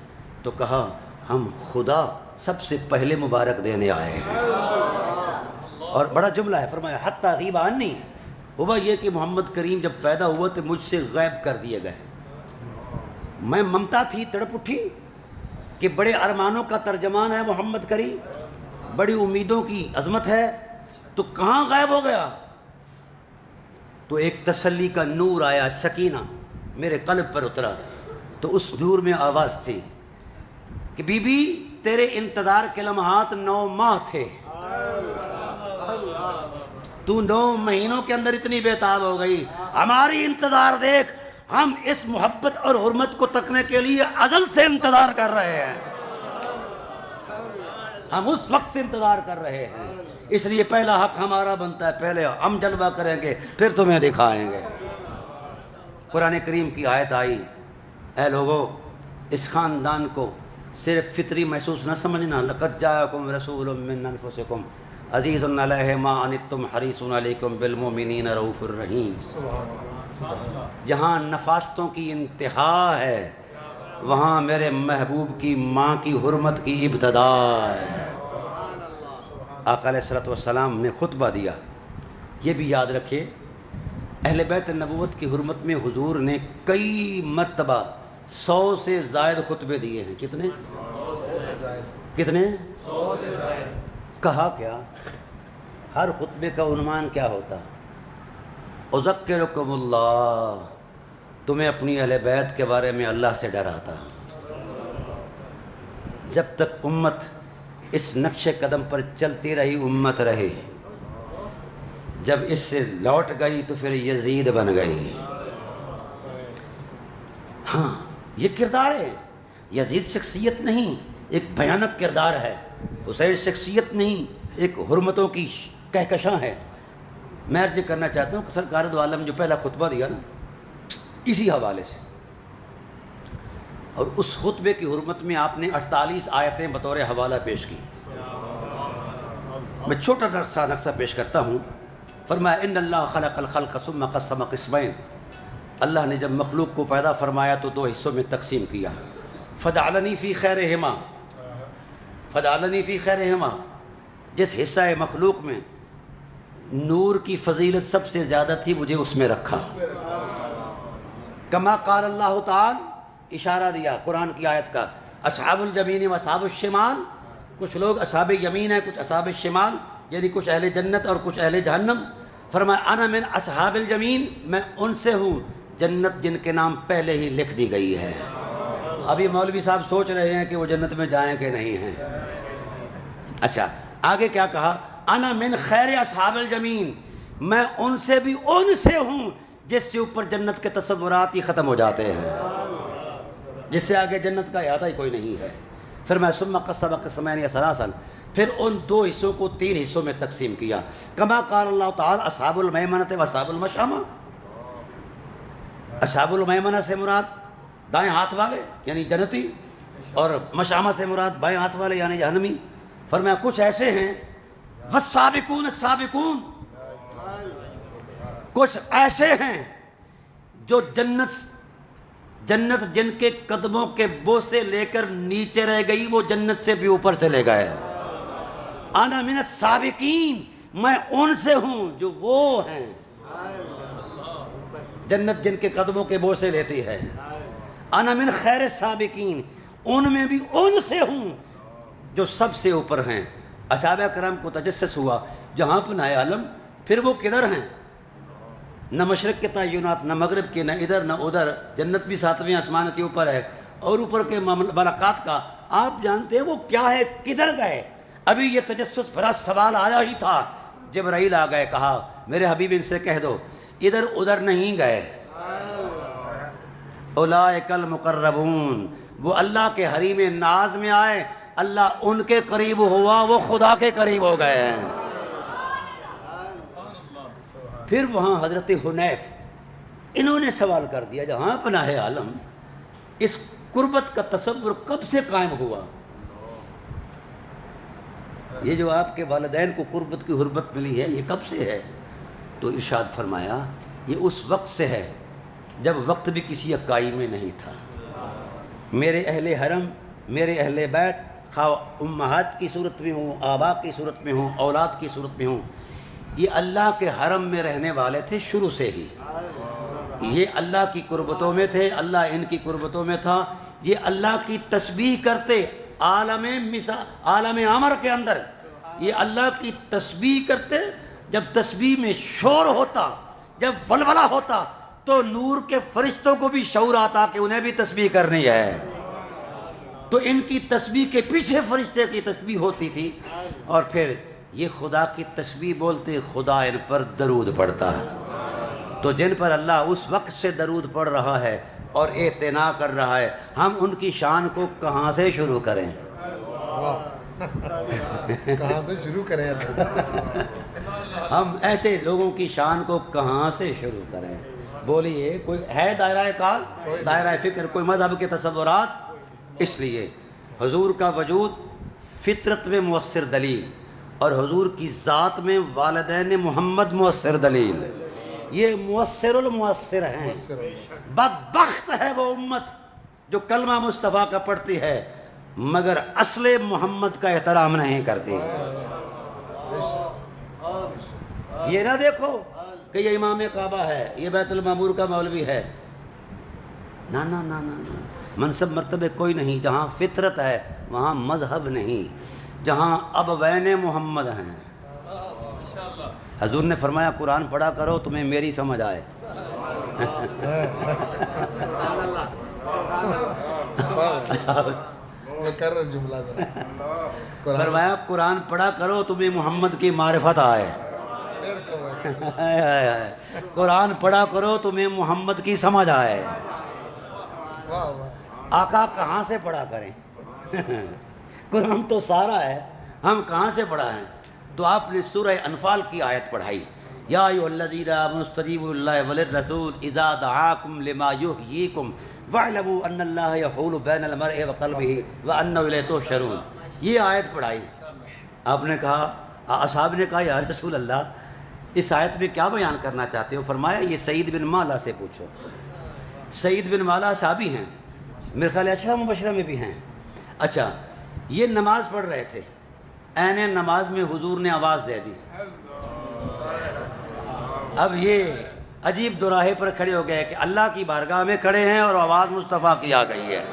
تو کہا ہم خدا سب سے پہلے مبارک دینے آئے ہیں. اور بڑا جملہ ہے، فرمایا حتیٰ غیب عنی، ہوا یہ کہ محمد کریم جب پیدا ہوا تو مجھ سے غائب کر دیے گئے. میں ممتا تھی، تڑپ اٹھی کہ بڑے ارمانوں کا ترجمان ہے محمد کریم، بڑی امیدوں کی عظمت ہے، تو کہاں غائب ہو گیا؟ تو ایک تسلی کا نور آیا، سکینہ میرے قلب پر اترا. تو اس نور میں آواز تھی کہ بی بی تیرے انتظار کے لمحات 9 ماہ تھے، تو 9 مہینوں کے اندر اتنی بےتاب ہو گئی. ہماری انتظار دیکھ، ہم اس محبت اور حرمت کو تکنے کے لیے ازل سے انتظار کر رہے ہیں، ہم اس وقت سے انتظار کر رہے ہیں. اس لیے پہلا حق ہمارا بنتا ہے، پہلے ہم جلوہ کریں گے پھر تمہیں دکھائیں گے. قرآن کریم کی آیت آئی، اے لوگو اس خاندان کو صرف فطری محسوس نہ سمجھنا. لقد جاءکم رسول من انفسکم عزیز علیہ ما عنتم حریص علیکم بالمؤمنین رؤوف الرحیم. جہاں نفاستوں کی انتہا ہے وہاں میرے محبوب کی ماں کی حرمت کی ابتدا ہے. آقا علیہ الصلوۃ والسلام نے خطبہ دیا. یہ بھی یاد رکھے اہل بیت النبوت کی حرمت میں حضور نے کئی مرتبہ 100 سے زائد خطبے دیے ہیں. کتنے؟ 100 سے زائد. کہا کیا؟ ہر خطبے کا عنوان کیا ہوتا؟ اذکرکم اللہ، تمہیں اپنی اہل بیت کے بارے میں اللہ سے ڈراتا. جب تک امت اس نقش قدم پر چلتی رہی امت رہی، جب اس سے لوٹ گئی تو پھر یزید بن گئی. ہاں یہ کردار ہے. یزید شخصیت نہیں، ایک بھیانک کردار ہے. حسین شخصیت نہیں، ایک حرمتوں کی کہکشاں ہے. میں عرض کرنا چاہتا ہوں کہ سرکار دو عالم جو پہلا خطبہ دیا نا اسی حوالے سے، اور اس خطبے کی حرمت میں آپ نے 48 آیتیں بطور حوالہ پیش کی. میں چھوٹا سا نقشہ پیش کرتا ہوں. فرمایا ان اللہ خلق الخلق ثم قسم قسمین، اللہ نے جب مخلوق کو پیدا فرمایا تو 2 حصوں میں تقسیم کیا. فجعلنی فی خیرہما، فجعلنی فی خیرہما، جس حصہ مخلوق میں نور کی فضیلت سب سے زیادہ تھی مجھے اس میں رکھا. کما قال اللہ تعالی، اشارہ دیا قرآن کی آیت کا، اصحاب الیمین و اصحاب الشمال، کچھ لوگ اصحاب یمین ہیں کچھ اصحاب الشمال، یعنی کچھ اہل جنت اور کچھ اہل جہنم. فرمایا انا من اصحاب الیمین، میں ان سے ہوں جنت جن کے نام پہلے ہی لکھ دی گئی ہے. ابھی مولوی صاحب سوچ رہے ہیں کہ وہ جنت میں جائیں کہ نہیں ہیں. اچھا آگے کیا کہا؟ انا من خیر اصحاب الیمین، میں ان سے بھی ان سے ہوں جس سے اوپر جنت کے تصورات ہی ختم ہو جاتے ہیں، جس سے آگے جنت کا احاطہ ہی کوئی نہیں ہے. پھر میں ثم قسم قسمین ثلاثا، پھر ان 2 حصوں کو 3 حصوں میں تقسیم کیا. کما قال اللہ تعالی اصحاب المیمنہ و اصحاب المشأمہ. اصحاب المیمنہ سے مراد دائیں ہاتھ والے یعنی جنتی، اور مشأمہ سے مراد بائیں ہاتھ والے یعنی جہنمی. فرمایا کچھ ایسے ہیں والسابقون السابقون، کچھ ایسے ہیں جو جنت جن کے قدموں کے بوجھ سے لے کر نیچے رہ گئی وہ جنت سے بھی اوپر چلے گئے. انا من السابقین، میں ان سے ہوں جو وہ ہیں جنت جن کے قدموں کے بوجھ سے لیتی ہے. انا من خیر السابقین، ان میں بھی ان سے ہوں جو سب سے اوپر ہیں. اصحابہ کرام کو تجسس ہوا جہاں پناہ عالم، پھر وہ کدھر ہیں؟ نہ مشرق کے تعینات، نہ مغرب کے، نہ ادھر نہ ادھر. جنت بھی 7ویں آسمان کے اوپر ہے، اور اوپر کے ملاقات کا آپ جانتے ہیں وہ کیا ہے، کدھر گئے؟ ابھی یہ تجسس بھرا سوال آیا ہی تھا، جبرائیل آ گئے، کہا میرے حبیب ان سے کہہ دو ادھر ادھر نہیں گئے، اولئک المقربون، وہ اللہ کے حریم ناز میں آئے، اللہ ان کے قریب ہوا، وہ خدا کے قریب ہو گئے ہیں۔ پھر وہاں حضرت حنیف انہوں نے سوال کر دیا، جہاں پناہ عالم اس قربت کا تصور کب سے قائم ہوا؟ یہ جو آپ کے والدین کو قربت کی حرمت ملی ہے یہ کب سے ہے؟ تو ارشاد فرمایا یہ اس وقت سے ہے جب وقت بھی کسی اکائی میں نہیں تھا۔ میرے اہل حرم، میرے اہل بیت، خواہ امہات کی صورت میں ہوں، آبا کی صورت میں ہوں، اولاد کی صورت میں ہوں، یہ اللہ کے حرم میں رہنے والے تھے شروع سے ہی، یہ اللہ کی قربتوں میں تھے، اللہ ان کی قربتوں میں تھا، یہ اللہ کی تسبیح کرتے، عالم عمر کے اندر یہ اللہ کی تسبیح کرتے۔ جب تسبیح میں شور ہوتا، جب ولولہ ہوتا تو نور کے فرشتوں کو بھی شعور آتا کہ انہیں بھی تسبیح کرنی ہے، تو ان کی تسبیح کے پیچھے فرشتے کی تسبیح ہوتی تھی، اور پھر یہ خدا کی تسبیح بولتے، خدا ان پر درود پڑھتا ہے۔ تو جن پر اللہ اس وقت سے درود پڑھ رہا ہے اور اعتنا کر رہا ہے، ہم ان کی شان کو کہاں سے شروع کریں؟ کہاں سے شروع کریں؟ ہم ایسے لوگوں کی شان کو کہاں سے شروع کریں؟ بولیے، کوئی ہے دائرہ کار، دائرہ فکر، کوئی مذہب کے تصورات؟ اس لیے حضور کا وجود فطرت میں مؤثر دلیل، اور حضور کی ذات میں والدین محمد مؤثر دلیل، یہ مؤثر المؤثر ہیں۔ بدبخت ہے وہ امت جو کلمہ مصطفیٰ کا پڑھتی ہے مگر اصل محمد کا احترام نہیں کرتی۔ یہ نہ دیکھو کہ یہ امام کعبہ ہے، یہ بیت المعمور کا مولوی ہے، نا نا نا نا نا، منصب مرتبے کوئی نہیں، جہاں فطرت ہے وہاں مذہب نہیں، جہاں ابوین محمد ہیں۔ حضور نے فرمایا قرآن پڑھا کرو تمہیں میری سمجھ آئے۔ فرمایا قرآن پڑھا کرو تمہیں محمد کی معرفت آئے، قرآن پڑھا کرو تمہیں محمد کی سمجھ آئے۔ آقا کہاں سے پڑھا کریں؟ قرآن تو سارا ہے، ہم کہاں سے پڑھا ہے؟ تو آپ نے سورہ انفال کی آیت پڑھائی، یا ایھا الذین آمنوا استجیبوا للہ وللرسول اذا دعاکم لما یحییکم واعلموا ان اللہ یحول بین المرء وقلبہ وانہ الیہ تحشرون۔ یہ آیت پڑھائی، آپ نے کہا، اصحاب نے کہا یا رسول اللہ اس آیت میں کیا بیان کرنا چاہتے ہو؟ فرمایا یہ سعید بن مالا سے پوچھو۔ سعید بن مالا صحابی ہیں، میرے خیال عشرہ مبشرہ میں بھی ہیں۔ اچھا، یہ نماز پڑھ رہے تھے، عین نماز میں حضور نے آواز دے دی، اب یہ عجیب دوراہے پر کھڑے ہو گئے کہ اللہ کی بارگاہ میں کھڑے ہیں اور آواز مصطفیٰ کی آ گئی ہے۔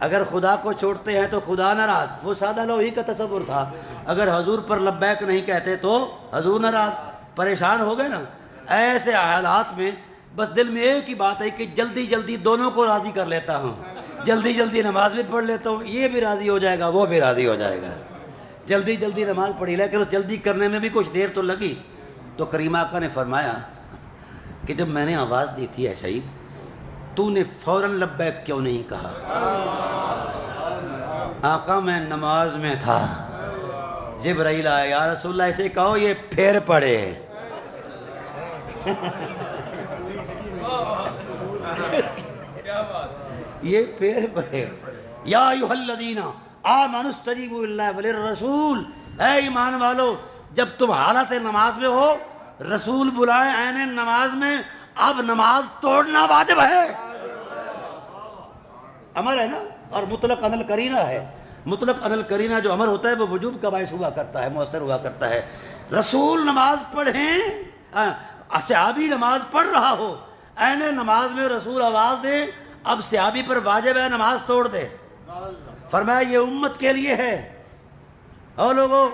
اگر خدا کو چھوڑتے ہیں تو خدا ناراض، وہ سادہ لوہی کا تصور تھا، اگر حضور پر لبیک نہیں کہتے تو حضور ناراض، پریشان ہو گئے نا۔ ایسے حالات میں بس دل میں ایک ہی بات ہے کہ جلدی جلدی دونوں کو راضی کر لیتا ہوں، جلدی جلدی نماز بھی پڑھ لیتا ہوں، یہ بھی راضی ہو جائے گا وہ بھی راضی ہو جائے گا، جلدی جلدی نماز پڑھی، لیکن اس جلدی کرنے میں بھی کچھ دیر تو لگی۔ تو کریم آقا نے فرمایا کہ جب میں نے آواز دی تھی اے سعید تو نے فوراً لبیک کیوں نہیں کہا؟ آقا میں نماز میں تھا، جبرائیل آیا، یا رسول اللہ اسے کہو یہ پھر پڑھے۔ یہ پھر پڑھے، یا ایھا الذین آمنوا استجیبوا للہ وللرسول، اے ایمان والو جب تم حالت نماز میں ہو رسول بلائے عین نماز میں، اب نماز توڑنا واجب ہے، امر ہے نا، اور مطلق عن القرینہ ہے۔ مطلق عن القرینہ جو امر ہوتا ہے وہ وجوب کا باعث ہوا کرتا ہے، مؤثر ہوا کرتا ہے۔ رسول نماز پڑھیں، صحابی نماز پڑھ رہا ہو، عین نماز میں رسول آواز دے، اب صحابی پر واجب ہے نماز توڑ دے۔ فرمایا یہ امت کے لیے ہے، اور لوگوں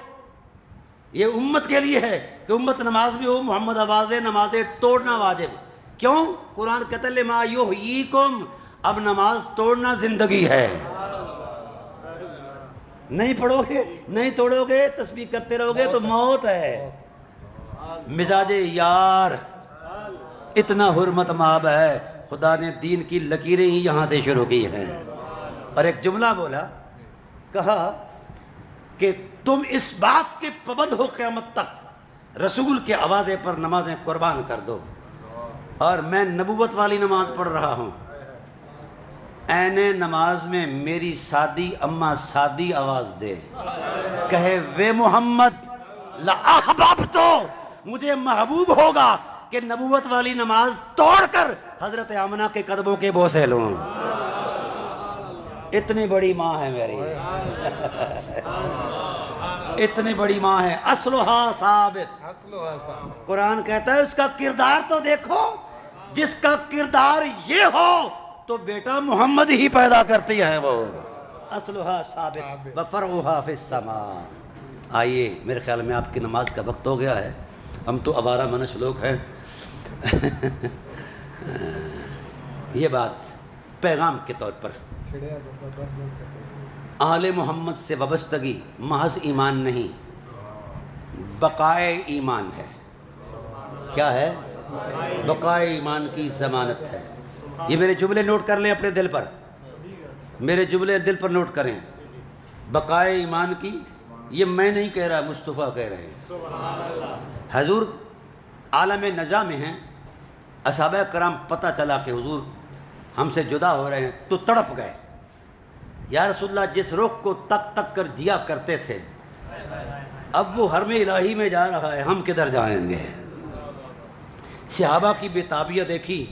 یہ امت کے لیے ہے کہ امت نماز میں ہو، محمد آواز دے، نمازیں توڑنا واجب۔ کیوں؟ قرآن کہتا ہے لما یحییکم، اب نماز توڑنا زندگی ہے. نہیں پڑھو گے، نہیں توڑو گے، تسبیح کرتے رہو گے تو موت ہے. مزاج یار اتنا حرمت مآب ہے، خدا نے دین کی لکیریں ہی یہاں سے شروع کی ہیں. اور ایک جملہ بولا، کہا کہ تم اس بات کے پابند ہو قیامت تک رسول کے آوازے پر نمازیں قربان کر دو، اور میں نبوت والی نماز پڑھ رہا ہوں. عین نماز میں میری سادی اماں سادی آواز دے، کہے وے محمد لَأَحْبَبْتُ، مجھے محبوب ہوگا کہ نبوت والی نماز توڑ کر حضرت آمنہ کے قدموں کے بوسے لوں. اتنی بڑی ماں ہے میری، اتنی بڑی ماں ہے. اصلها ثابت. قرآن کہتا ہے اس کا کردار تو دیکھو، جس کا کردار یہ ہو تو بیٹا محمد ہی پیدا کرتی ہے. وہ اصلها ثابت وفرعها فی السماء. آئیے، میرے خیال میں آپ کی نماز کا وقت ہو گیا ہے. ہم تو آوارہ منش لوگ ہیں. یہ بات پیغام کے طور پر آل محمد سے وابستگی محض ایمان نہیں، بقائے ایمان ہے. کیا ہے؟ بقائے ایمان کی ضمانت ہے. یہ میرے جملے نوٹ کر لیں اپنے دل پر، میرے جملے دل پر نوٹ کریں. بقائے ایمان کی، یہ میں نہیں کہہ رہا، مصطفیٰ کہہ رہے ہیں. حضور عالم نجا میں ہیں. اصحابہ کرام پتہ چلا کہ حضور ہم سے جدا ہو رہے ہیں تو تڑپ گئے. یا رسول اللہ، جس رخ کو تک تک کر جیا کرتے تھے اب وہ حرم الہی میں جا رہا ہے، ہم کدھر جائیں گے؟ صحابہ کی بے تابیہ دیکھی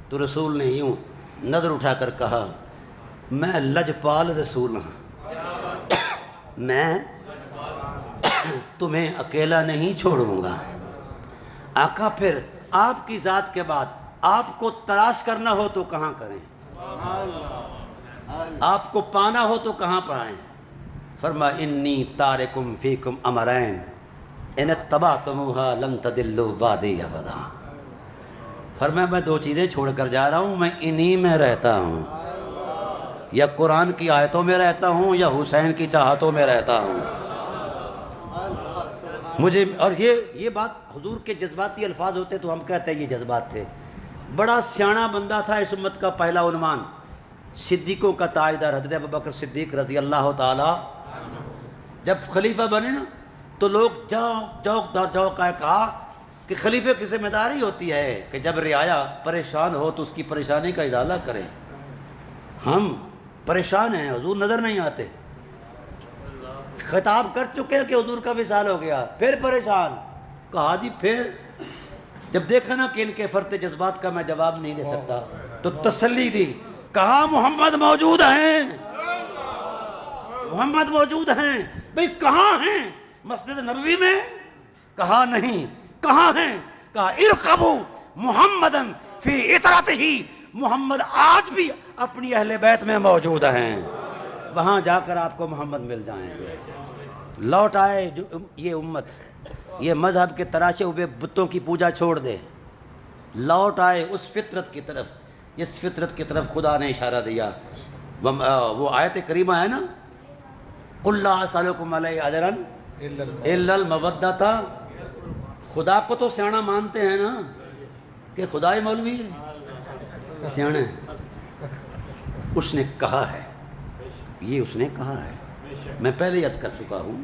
تو رسول نے یوں نظر اٹھا کر کہا، میں لجپال رسول ہوں، میں تمہیں اکیلا نہیں چھوڑوں گا. آقا پھر آپ کی ذات کے بعد آپ کو تلاش کرنا ہو تو کہاں کریں؟ آپ کو پانا ہو تو کہاں پائیں؟ فرمایا انی تارکم فیکم امرین ان اتبعتموها لن تضلوا بعدی ابدا. فرمایا میں دو چیزیں چھوڑ کر جا رہا ہوں، میں انہی میں رہتا ہوں، یا قرآن کی آیتوں میں رہتا ہوں یا حسین کی چاہتوں میں رہتا ہوں. مجھے اور یہ بات حضور کے جذباتی الفاظ ہوتے تو ہم کہتے ہیں یہ جذبات تھے. بڑا سیاںا بندہ تھا، اس امت کا پہلا عنوان، صدیقوں کا تاجدار حضرت ابوبکر صدیق رضی اللہ تعالی. جب خلیفہ بنے نا تو لوگ جوق در جوق کہا کہ خلیفے کی ذمہ داری ہوتی ہے کہ جب رعایا پریشان ہو تو اس کی پریشانی کا ازالہ کریں. ہم پریشان ہیں، حضور نظر نہیں آتے. خطاب کر چکے ہیں کہ حضور کا وصال ہو گیا، پھر پریشان. کہا جی پھر جب دیکھا نا کہ ان کے فرط جذبات کا میں جواب نہیں دے سکتا تو تسلی دی. کہا محمد موجود ہیں، محمد موجود ہیں. بھئی کہاں ہیں؟ مسجد نبوی میں؟ کہا نہیں. کہاں ہیں؟ کہا ارقبوا محمدن فی اطرتہ، محمد آج بھی اپنی اہل بیت میں موجود ہیں، وہاں جا کر آپ کو محمد مل جائیں گے. لوٹ آئے یہ امت، یہ مذہب کے تراشے ہوئے بتوں کی پوجا چھوڑ دے. لوٹ آئے اس فطرت کی طرف جس فطرت کی طرف خدا نے اشارہ دیا. وہ آیت کریمہ ہے نا، قُلْ لَا أَسْأَلُكُمْ عَلَيْهِ أَجْرًا إِلَّا الْمَوَدَّةَ. خدا کو تو سیاںا مانتے ہیں نا کہ خدا ہی مولوی ہے، سیاںا ہے. اس نے کہا ہے، یہ اس نے کہا ہے. میں پہلے عرض کر چکا ہوں،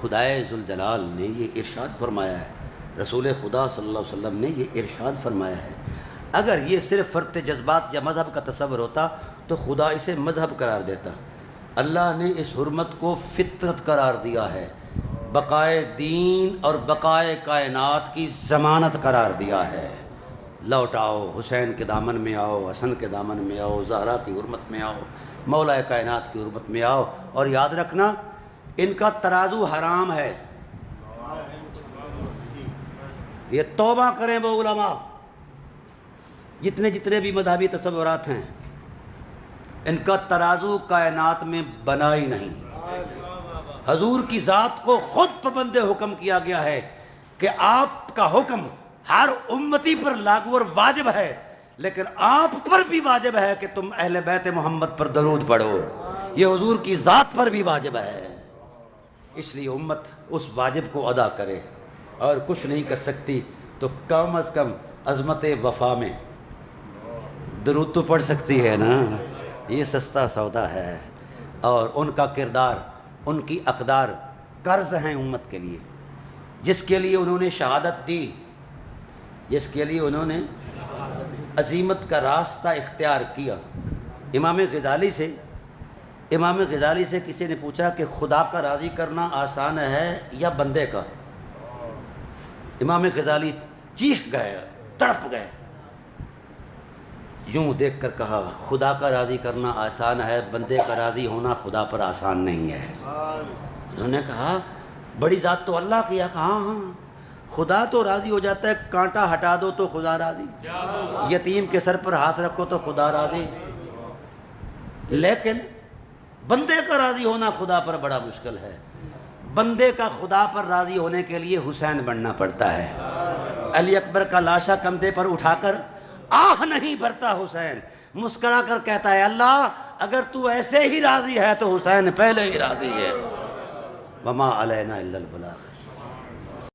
خدائے ذوالجلال نے یہ ارشاد فرمایا ہے، رسول خدا صلی اللہ علیہ وسلم نے یہ ارشاد فرمایا ہے. اگر یہ صرف فرط جذبات یا مذہب کا تصور ہوتا تو خدا اسے مذہب قرار دیتا. اللہ نے اس حرمت کو فطرت قرار دیا ہے، بقائے دین اور بقائے کائنات کی ضمانت قرار دیا ہے. لوٹ آؤ، حسین کے دامن میں آؤ، حسن کے دامن میں آؤ، زہرا کی حرمت میں آؤ، مولا کائنات کی حرمت میں آؤ. اور یاد رکھنا ان کا ترازو حرام ہے. یہ توبہ کریں وہ علماء، جتنے بھی مذہبی تصورات ہیں، ان کا ترازو کائنات میں بنا ہی نہیں. حضور کی ذات کو خود پابند حکم کیا گیا ہے کہ آپ کا حکم ہر امتی پر لاگو اور واجب ہے، لیکن آپ پر بھی واجب ہے کہ تم اہل بیت محمد پر درود پڑھو، یہ حضور کی ذات پر بھی واجب ہے۔ اس لیے امت اس واجب کو ادا کرے، اور کچھ نہیں کر سکتی تو کم از کم عظمت وفا میں درود تو پڑھ سکتی ہے نا، یہ سستا سودا ہے۔ اور ان کا کردار، ان کی اقدار قرض ہیں امت کے لیے، جس کے لیے انہوں نے شہادت دی، جس کے لیے انہوں نے عزیمت کا راستہ اختیار کیا۔ امام غزالی سے کسی نے پوچھا کہ خدا کا راضی کرنا آسان ہے یا بندے کا؟ امام غزالی چیخ گئے، تڑپ گئے، یوں دیکھ کر کہا خدا کا راضی کرنا آسان ہے، بندے کا راضی ہونا خدا پر آسان نہیں ہے۔ انہوں نے کہا بڑی ذات تو اللہ کی ہے۔ کہا ہاں، خدا تو راضی ہو جاتا ہے، کانٹا ہٹا دو تو خدا راضی، یتیم کے سر پر ہاتھ رکھو تو خدا راضی، لیکن بندے کا راضی ہونا خدا پر بڑا مشکل ہے۔ بندے کا خدا پر راضی ہونے کے لیے حسین بننا پڑتا ہے۔ علی اکبر کا لاشا کندھے پر اٹھا کر آہ نہیں بھرتا حسین، مسکرا کر کہتا ہے اللہ اگر تو ایسے ہی راضی ہے تو حسین پہلے ہی راضی ہے۔ وما علینا الا البلاغ۔